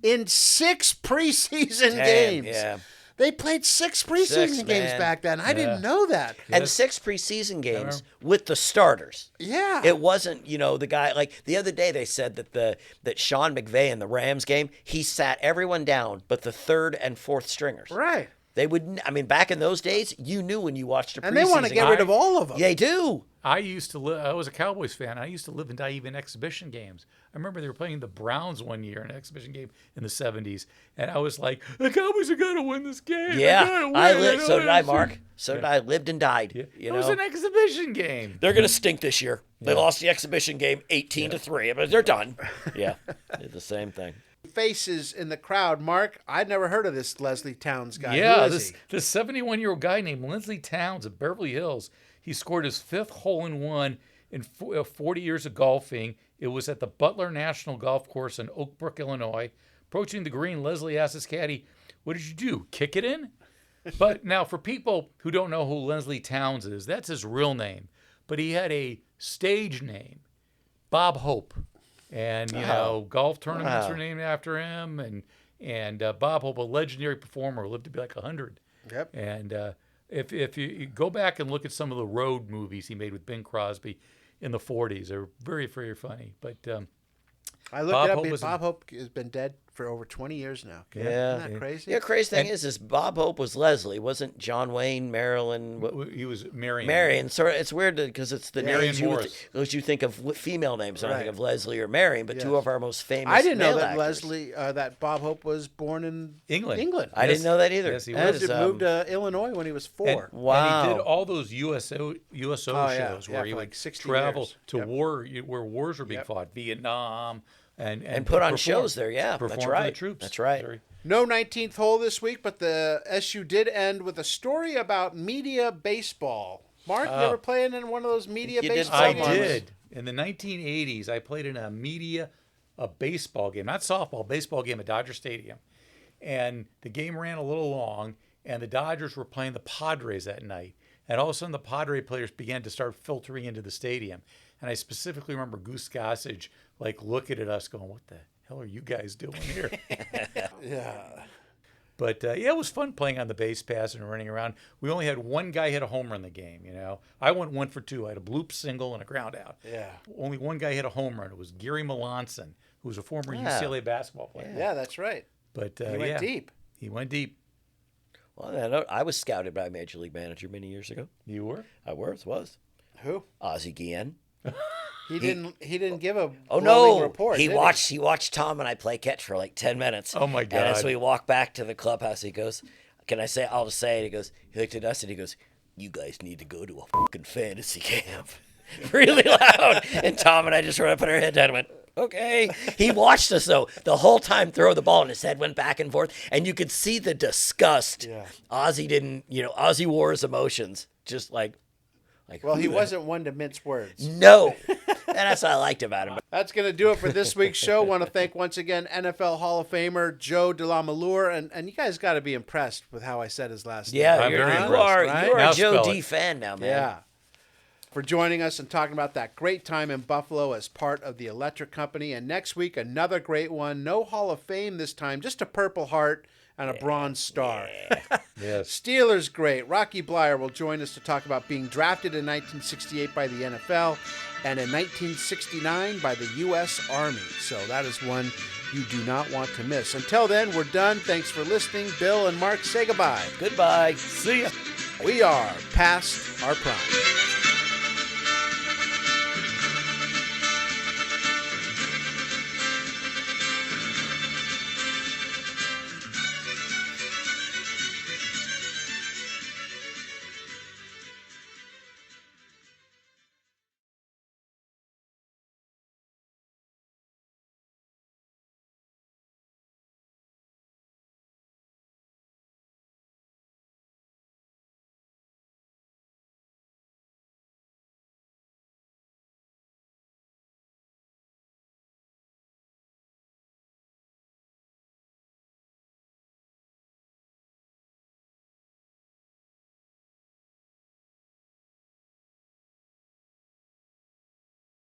in 6 preseason games. Yeah. They played 6 preseason 6, games man. back then. I didn't know that. And 6 preseason games with the starters. Yeah. It wasn't, the guy, like the other day they said that Sean McVay in the Rams game, he sat everyone down but the 3rd and 4th stringers. Right. They would, back in those days, you knew when you watched a preseason And they want to get rid of all of them. They do. I was a Cowboys fan. I used to live and die even exhibition games. I remember they were playing the Browns one year in an exhibition game in the 70s. And I was like, the Cowboys are going to win this game. Yeah. So did I, Mark. Mark. So did I. Lived and died. It was an exhibition game. They're going to stink this year. They lost the exhibition game 18-3, but they're done. Yeah. Did the same thing. Faces in the crowd. Mark, I'd never heard of this Leslie Towns guy. Yeah, Who is this 71-year-old guy named Leslie Towns of Beverly Hills. He scored his 5th hole-in-one in 40 years of golfing. It was at the Butler National Golf Course in Oak Brook, Illinois. Approaching the green, Leslie asked his caddy, "What did you do? Kick it in?" But now, for people who don't know who Leslie Towns is, that's his real name. But he had a stage name, Bob Hope. And, golf tournaments are named after him. And Bob Hope, a legendary performer, lived to be like 100. Yep. And if you go back and look at some of the road movies he made with Bing Crosby in the 40s, they're very, very funny. But I looked it up. Bob Hope has been dead for over 20 years now. Yeah. Isn't that crazy? Yeah, crazy thing is Bob Hope was Leslie, wasn't John Wayne, Marilyn. he was Marion. Marion. So it's weird because it's the Marion names you think of female names. I don't Right. think of Leslie or Marion, but two of our most famous. I didn't know male that actors. Leslie, that Bob Hope was born in England. I didn't know that either. Yes, he That was. is, Moved to Illinois when he was 4. Wow. And he did all those USO shows where for he like would 60 travel years. to Yep. war, where wars were being fought, Vietnam, and put on perform. shows there. Yeah, Perform that's for right. the troops. That's right. No 19th hole this week, but the SU did end with a story about media baseball. Mark, you ever playing in one of those media You did baseball I games? did. In the 1980s, I played in a baseball game, not softball, baseball game at Dodger Stadium. And the game ran a little long, and the Dodgers were playing the Padres that night. And all of a sudden, the Padre players began to start filtering into the stadium. And I specifically remember Goose Gossage, looking at us going, "What the hell are you guys doing here?" Yeah. But it was fun playing on the base pass and running around. We only had one guy hit a home run in the game, I went 1 for 2. I had a bloop single and a ground out. Yeah. Only one guy hit a home run. It was Gary Melanson, who was a former UCLA basketball player. Yeah, that's right. But He went deep. He went deep. Well, I was scouted by a major league manager many years ago. You were? I was. Who? Ozzie Guillen. He didn't give a Oh glowing no! report. He did watched Tom and I play catch for like 10 minutes. Oh, my And as God. we walk back to the clubhouse, he goes, "Can I say? I'll just say it." He looked at us and he goes, "You guys need to go to a fucking fantasy camp," really loud. And Tom and I just sort of put our head down and went, "Okay." He watched us though the whole time throw the ball, and his head went back and forth, and you could see the disgust. Yeah. Ozzy didn't, Ozzy wore his emotions, just like. Well, he who the- wasn't one to mince words. No, and that's what I liked about him. That's going to do it for this week's show. Want to thank once again NFL Hall of Famer Joe DeLamielleure, and you guys got to be impressed with how I said his last name. Yeah, I'm very you impressed. are Right? you are Now a Joe spell D it. fan now, man. Yeah. For joining us and talking about that great time in Buffalo as part of the Electric Company. And next week, another great one. No Hall of Fame this time, just a Purple Heart and a Bronze Star. Yes. Steelers great. Rocky Bleier will join us to talk about being drafted in 1968 by the NFL and in 1969 by the U.S. Army. So that is one you do not want to miss. Until then, we're done. Thanks for listening. Bill and Mark, say goodbye. Goodbye. See ya. We are past our prime.